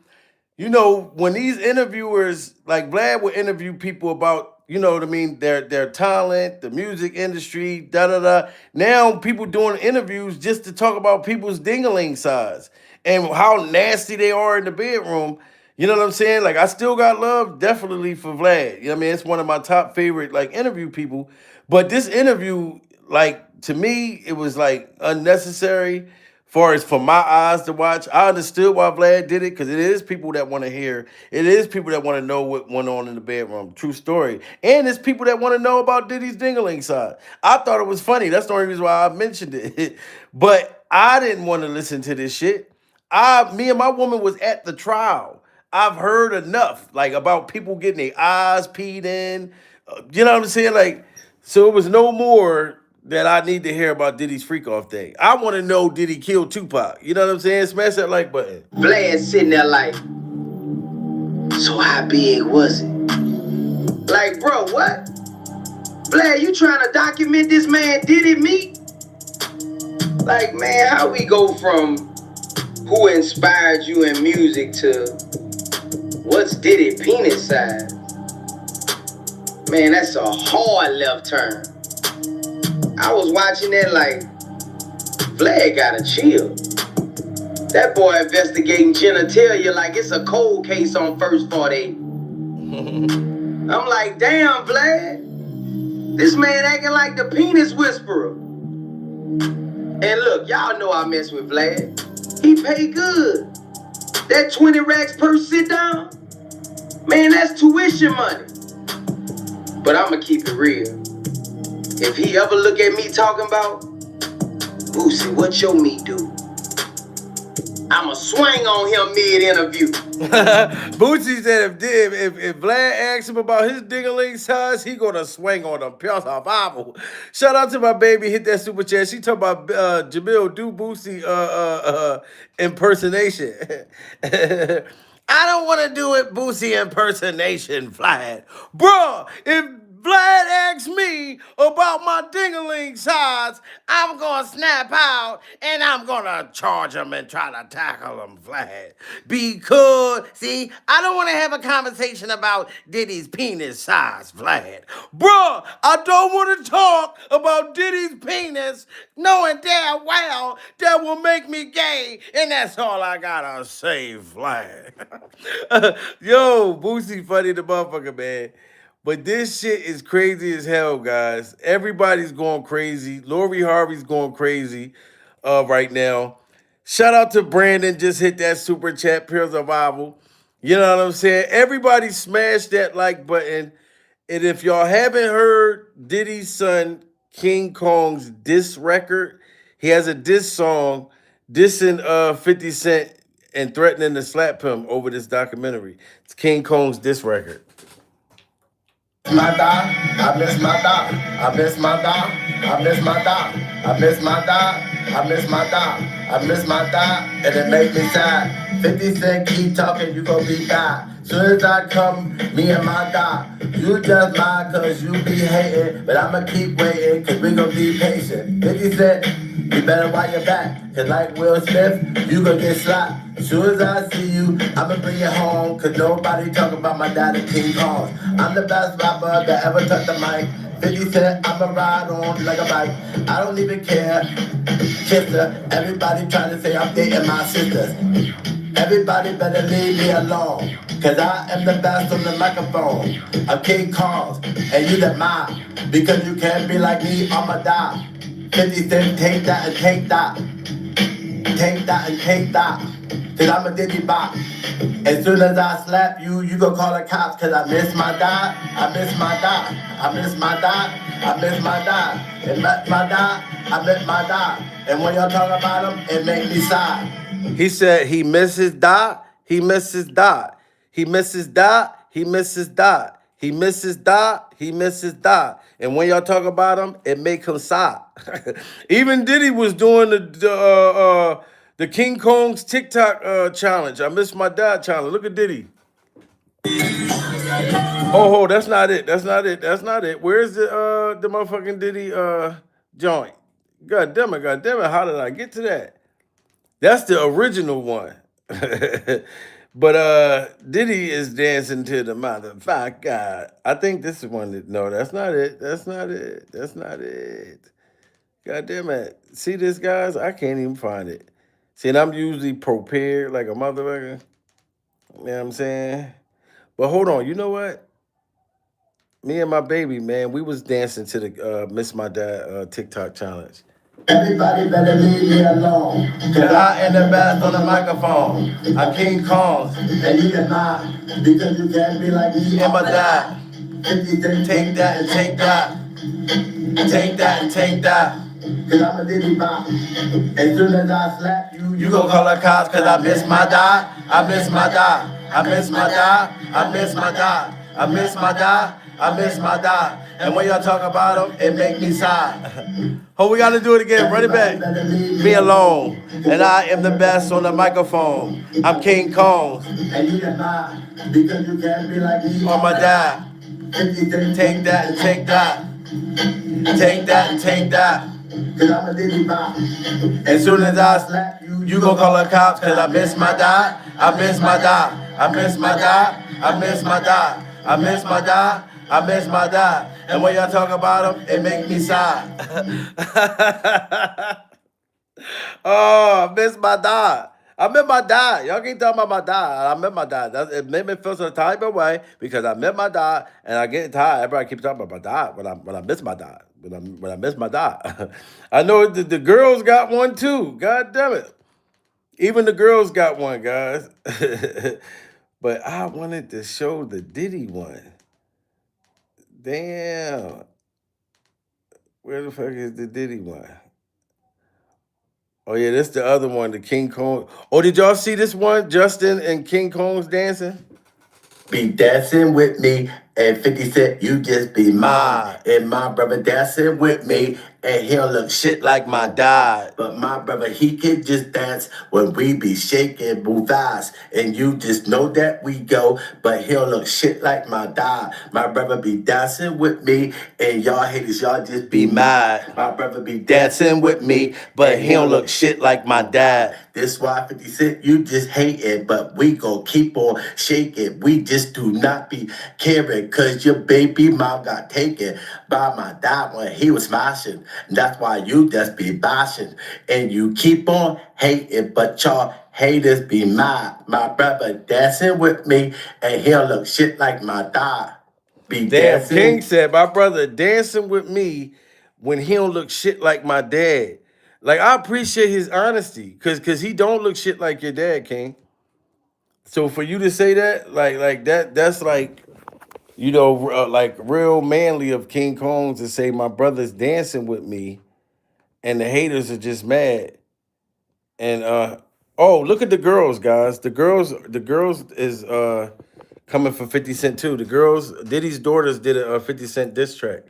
you know, when these interviewers, like Vlad will interview people about, you know what I mean, their talent, the music industry, da-da-da. Now people doing interviews just to talk about people's dingling size and how nasty they are in the bedroom. You know what I'm saying? Like, I still got love definitely for Vlad. You know what I mean? It's one of my top favorite, like, interview people. But this interview, like, to me, it was, like, unnecessary. Far as for my eyes to watch, I understood why Vlad did it because it is people that want to hear. It is people that want to know what went on in the bedroom. True story. And it's people that want to know about Diddy's dingling side. I thought it was funny. That's the only reason why I mentioned it. But I didn't want to listen to this shit. Me and my woman was at the trial. I've heard enough, like, about people getting their eyes peed in. You know what I'm saying? Like, so it was no more that I need to hear about Diddy's freak off thing. I want to know, did he kill Tupac? You know what I'm saying? Smash that like button. Vlad sitting there like, so how big was it? Like, bro, what? Vlad, you trying to document this man Diddy meet? Like, man, how we go from who inspired you in music to what's Diddy penis size? Man, that's a hard left turn. I was watching that like, Vlad gotta chill. That boy investigating genitalia like it's a cold case on First 48. I'm like, damn, Vlad. This man acting like the penis whisperer. And look, y'all know I mess with Vlad. He pay good. That 20 racks per sit down, man, that's tuition money. But I'ma keep it real. If he ever look at me talking about, Boosie, what your meat do? I'ma swing on him mid-interview. Boosie said if Vlad asks him about his dingling size, he gonna swing on him. Pure survival. Shout out to my baby, hit that super chat. She talking about Jamil do Boosie impersonation. I don't want to do it Boosie impersonation, Vlad. Bruh, if Vlad asks me about about my ding-a-ling size, I'm gonna snap out and I'm gonna charge him and try to tackle him flat. Because, see, I don't wanna have a conversation about Diddy's penis size flat. Bruh, I don't wanna talk about Diddy's penis knowing damn well that will make me gay, and that's all I gotta say flat. Yo, Boosie funny the motherfucker, man. But this shit is crazy as hell, guys. Everybody's going crazy. Lori Harvey's going crazy right now. Shout out to Brandon, just hit that super chat, Pure Survival. You know what I'm saying? Everybody smash that like button. And if y'all haven't heard Diddy's son, King Kong's diss record, he has a diss song dissing 50 Cent and threatening to slap him over this documentary. It's King Kong's diss record. My dog, I miss my dog, I miss my dog, I miss my dog, I miss my dog, I miss my dog, I miss my dog, and it make me sad. 50 Cent keep talking, you gon' be back. Soon as I come, me and my dog, you just lie cause you be hating, but I'ma keep waiting cause we gon' be patient. 50 Cent, you better watch your back, cause like Will Smith, you gon' get slapped. As soon as I see you, I'ma bring you home, cause nobody talk about my daddy King Kong. I'm the best rapper that ever touched the mic. 50 Cent, I'ma ride on like a bike. I don't even care. Kisser, everybody trying to say I'm dating my sisters. Everybody better leave me alone, cause I am the best on the microphone. I'm King Kong, and you the mom, because you can't be like me, I'ma die. 50 Cent, take that and take that. Take that and take that. Cause I'm a Diddy bop. As soon as I slap you, you gon' call the cops. Cause I miss my dad, I miss my dad, I miss my dad, I miss my dad. And met my dad, I met my dad. And when y'all talk about him, it make me sad. He said he misses dot, he misses dot. He misses dot, he misses dot. He misses dot, he misses dot. And when y'all talk about him, it make him sad. Even Diddy was doing the King Kong's TikTok challenge. I miss my dad challenge. Look at Diddy. Oh, that's not it. That's not it. That's not it. Where's the motherfucking Diddy joint? God damn it, how did I get to that? That's the original one. But Diddy is dancing to the motherfucker. I think this is one that, no, that's not it. That's not it. That's not it. God damn it. See this, guys? I can't even find it. See, and I'm usually prepared like a motherfucker. You know what I'm saying? But hold on, you know what? Me and my baby, man, we was dancing to the Miss My Dad TikTok challenge. Everybody better leave me alone, cause I am the best on the microphone. I'm King Kong, and you cannot, because you can't be like me, I'ma die. 50 Cent, take that and take that. Take that and take that. Cause I'm a Diddy bop. As soon as I slap you, you gon' call the cops, cause I miss my dad, I miss my dad, I miss my dad, I miss my dad, I miss my dad, I miss my dad. And when y'all talk about him, it make me sad. Oh, we gotta do it again. Run it back. Me alone. And I am the best on the microphone. I'm King Kong. And you cannot, because you can't be like me or my dad. Take that and take that. Take that and take that. Cause I'm a Diddy bop. As soon as I slap you, you gon' call the cops. Cause I miss my dad. I miss my dad. I miss my dad. I miss my dad. I miss my dad. I miss my dad. And when y'all talk about him, it make me sad. Oh, I miss my dad. I met my dad. Y'all can't talk about my dad. I met my dad. It made me feel some type of way because I met my dad and I get tired. Everybody keeps talking about my dad when I miss my dad. When I miss my dad. I know the girls got one too. God damn it. Even the girls got one, guys. But I wanted to show the Diddy one. Damn. Where the fuck is the Diddy one? Oh, yeah, this the other one, the King Kong. Oh, did y'all see this one? Justin and King Kong's dancing? Be dancing with me And 50 Cent, you just be mine. And my brother dancing with me, and he'll look shit like my dad. But my brother, he can just dance when we be shaking move eyes. And you just know that we go, but he'll look shit like my dad. My brother be dancing with me, and y'all haters, y'all just be mad. My brother be dancing with me, but he don't look shit like my dad. This why 50 Cent, you just hate it, but we gon' keep on shaking. We just do not be caring, cause your baby mom got taken by my dad when he was smashing. That's why you just be bashing, and you keep on hating, but y'all haters be mad. My brother dancing with me, and he'll look shit like my dad. Be Damn, dancing. King said, my brother dancing with me when he don't look shit like my dad. Like, I appreciate his honesty, cause he don't look shit like your dad, King. So for you to say that, like that's like, you know, like real manly of King Combs to say my brother's dancing with me, and the haters are just mad. And oh, look at the girls, guys. The girls is coming for 50 Cent too. The girls, Diddy's daughters did a 50 Cent diss track.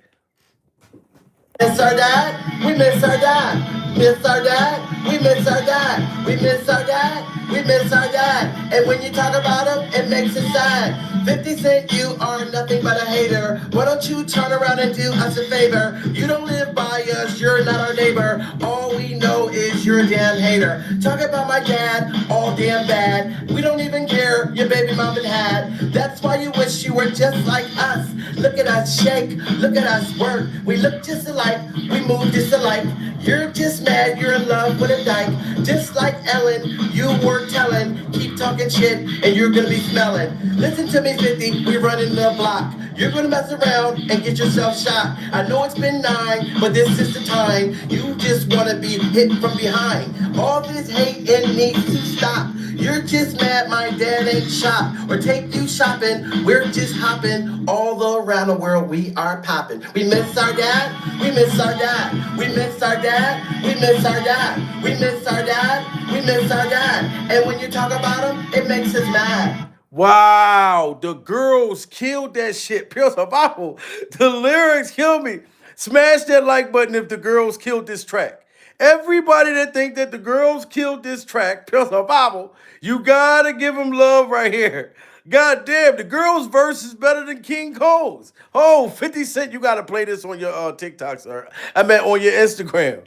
Miss our dad, we miss our dad. Miss our dad, we miss our dad. We miss our dad, we miss our dad. And when you talk about him, it makes it sad. 50 Cent, you are nothing but a hater. Why don't you turn around and do us a favor? You don't live by us, you're not our neighbor. All we know is you're a damn hater. Talk about my dad, all damn bad. We don't even care, your baby mom and had. That's why you wish you were just like us. Look at us shake, look at us work. We look just alike, we move just alike. You're just mad, you're in love with a dyke. Just like Ellen, you were telling. Keep talking shit, and you're gonna be smelling. Listen to me, 50, we running the block. You're gonna mess around and get yourself shot. I know it's been 9, but this is the time. You just wanna be hit from behind. All this hating needs to stop. You're just mad my dad ain't shop or take you shopping. We're just hopping all around the world. We are popping. We miss our dad. We miss our dad. We miss our dad. We miss our dad. We miss our dad. We miss our dad. And when you talk about him, it makes us mad. Wow, the girls killed that shit. Pure survival. The lyrics kill me. Smash that like button if the girls killed this track. Everybody that think that the girls killed this track, Pure survival, you gotta give them love right here. God damn, the girls' verse is better than King Cole's. Oh, 50 Cent, you gotta play this on your TikTok, sir. I meant on your Instagram.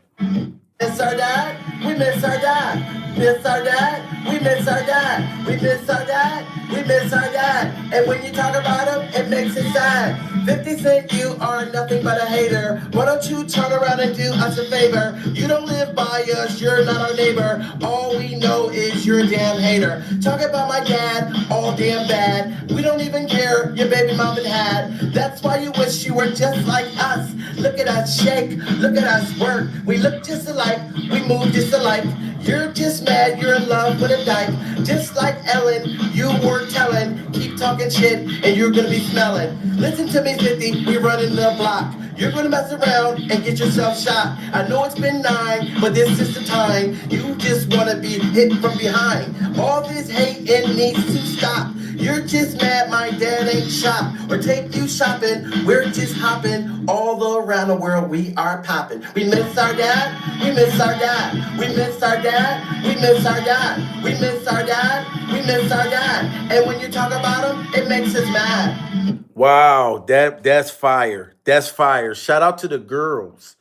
Miss our dad, we miss our dad. Miss our dad, we miss our dad. We miss our dad, we miss our dad. And when you talk about him, it makes it sad. 50 Cent, you are nothing but a hater. Why don't you turn around and do us a favor? You don't live by us, you're not our neighbor. All we know is you're a damn hater. Talk about my dad, all damn bad. We don't even care, your baby mom and had. That's why you wish you were just like us. Look at us shake, look at us work. We look just alike, we move just alike. You're just mad, you're in love with a dyke. Just like Ellen, you were telling. Keep talking shit, and you're gonna be smelling. Listen to me, 50, we running the block. You're gonna mess around and get yourself shot. I know it's been 9, but this is the time. You just wanna be hit from behind. All this hating needs to stop. You're just mad my dad ain't shop or take you shopping. We're just hopping all around the world. We are popping. We miss our dad. We miss our dad. We miss our dad. We miss our dad. We miss our dad. We miss our dad. And when you talk about him, it makes us mad. Wow, that's fire. That's fire. Shout out to the girls.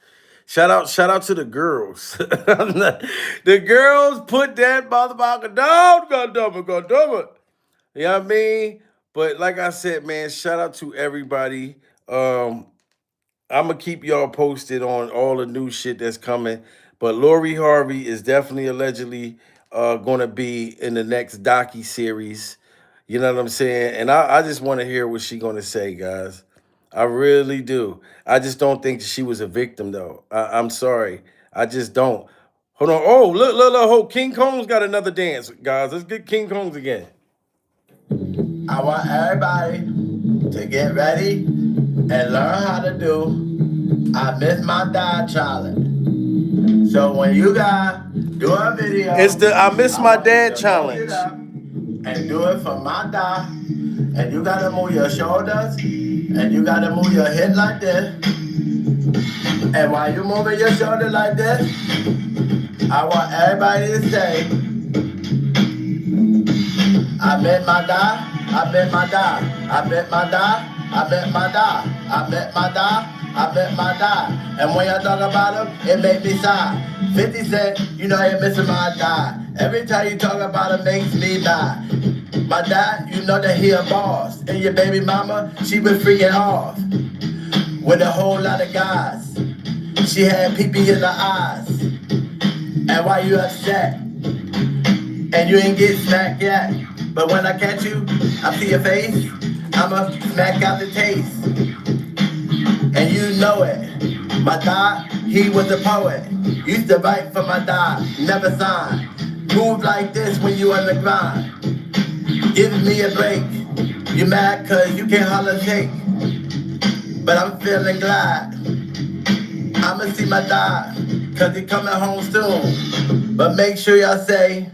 Shout out to the girls. The girls put that motherfucker down. God damn it. You know what I mean? But like I said, man, shout out to everybody. I'm gonna keep y'all posted on all the new shit that's coming. But Lori Harvey is definitely allegedly gonna be in the next docu series. You know what I'm saying? And I just want to hear what she gonna say, guys. I really do. I just don't think she was a victim, though. I'm sorry. I just don't. Hold on. Oh, look. Hold. King Combs got another dance, guys. Let's get King Combs again. I want everybody to get ready and learn how to do I Miss My Dad challenge. So when you guys do a video, It's the I Miss My Dad challenge. And do it for my dad. And you gotta move your shoulders And you gotta move your head like this. And while you moving your shoulder like this, I want everybody to say, I met my die, I met my die, I met my die, I met my die, I met my die, I met my die. And when y'all talk about him, it make me sigh. 50 Cent, you know you're missing my die. Every time you talk about him makes me die. My dad, you know that he a boss. And your baby mama, she been freaking off with a whole lot of guys. She had pee-pee in her eyes. And why you upset? And you ain't get smacked yet. But when I catch you, I see your face, I'ma smack out the taste. And you know it. My dad, he was a poet. Used to write for my dad, never signed. Move like this when you on the grind. Give me a break. You mad cause you can't holler shake. But I'm feeling glad. I'ma see my dad, cause he coming home soon. But make sure y'all say,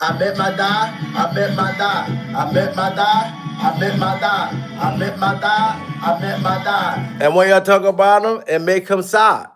I met my dad, I met my dad, I met my dad, I met my dad, I met my dad, I met my dad. And when y'all talk about him, it make him sad.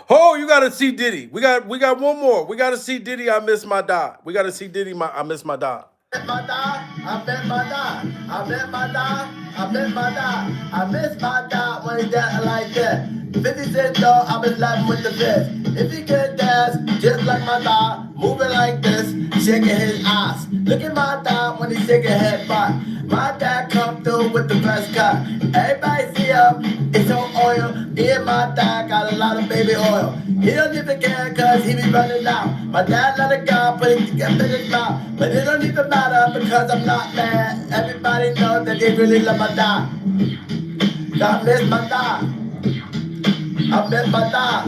Oh, you gotta see Diddy. We got one more. We gotta see Diddy, I miss my dad. We gotta see Diddy, I miss my dad. I met my dad, I met my dad, I met my dad, I met my dad, I miss my dad when he dancing like that. 50 Cent though, I was laughing with the best. If he could dance just like my dad, moving like this, shaking his ass. Look at my dad when he shaking his butt. My dad come through with the best cut. Everybody see him, it's on oil. Me and my dad got a lot of baby oil. He don't even care cause he be running out. My dad let a gun put it together in his mouth. But it don't even matter because I'm not mad. Everybody knows that they really love my dad. I miss my dad. I miss my dad.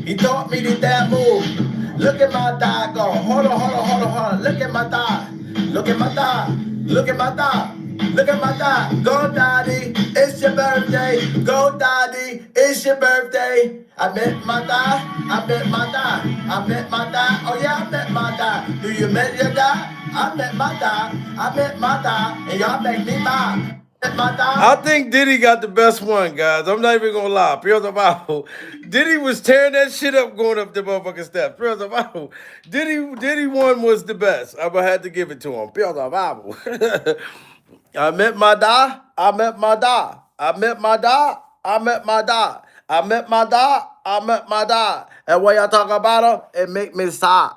He taught me the damn move. Look at my dad go. Hold on. Look at my dad. Look at my dad. Look at my dad. Look at my dad. Go, daddy. It's your birthday. Go, daddy. It's your birthday. I met my dad. I met my dad. I met my dad. Oh yeah, I met my dad. Do you met your dad? I met my dad. I met my dad. And y'all make me mad. I think Diddy got the best one, guys. I'm not even gonna lie. Pure the Bible. Diddy was tearing that shit up going up the motherfucking steps. Pure the Bible. Diddy one was the best. I'm gonna have to give it to him. Pure the Bible. I met my dad. I met my dad. I met my dad. I met my dad. I met my dad. I met my dad. And when y'all talk about him, it make me sad.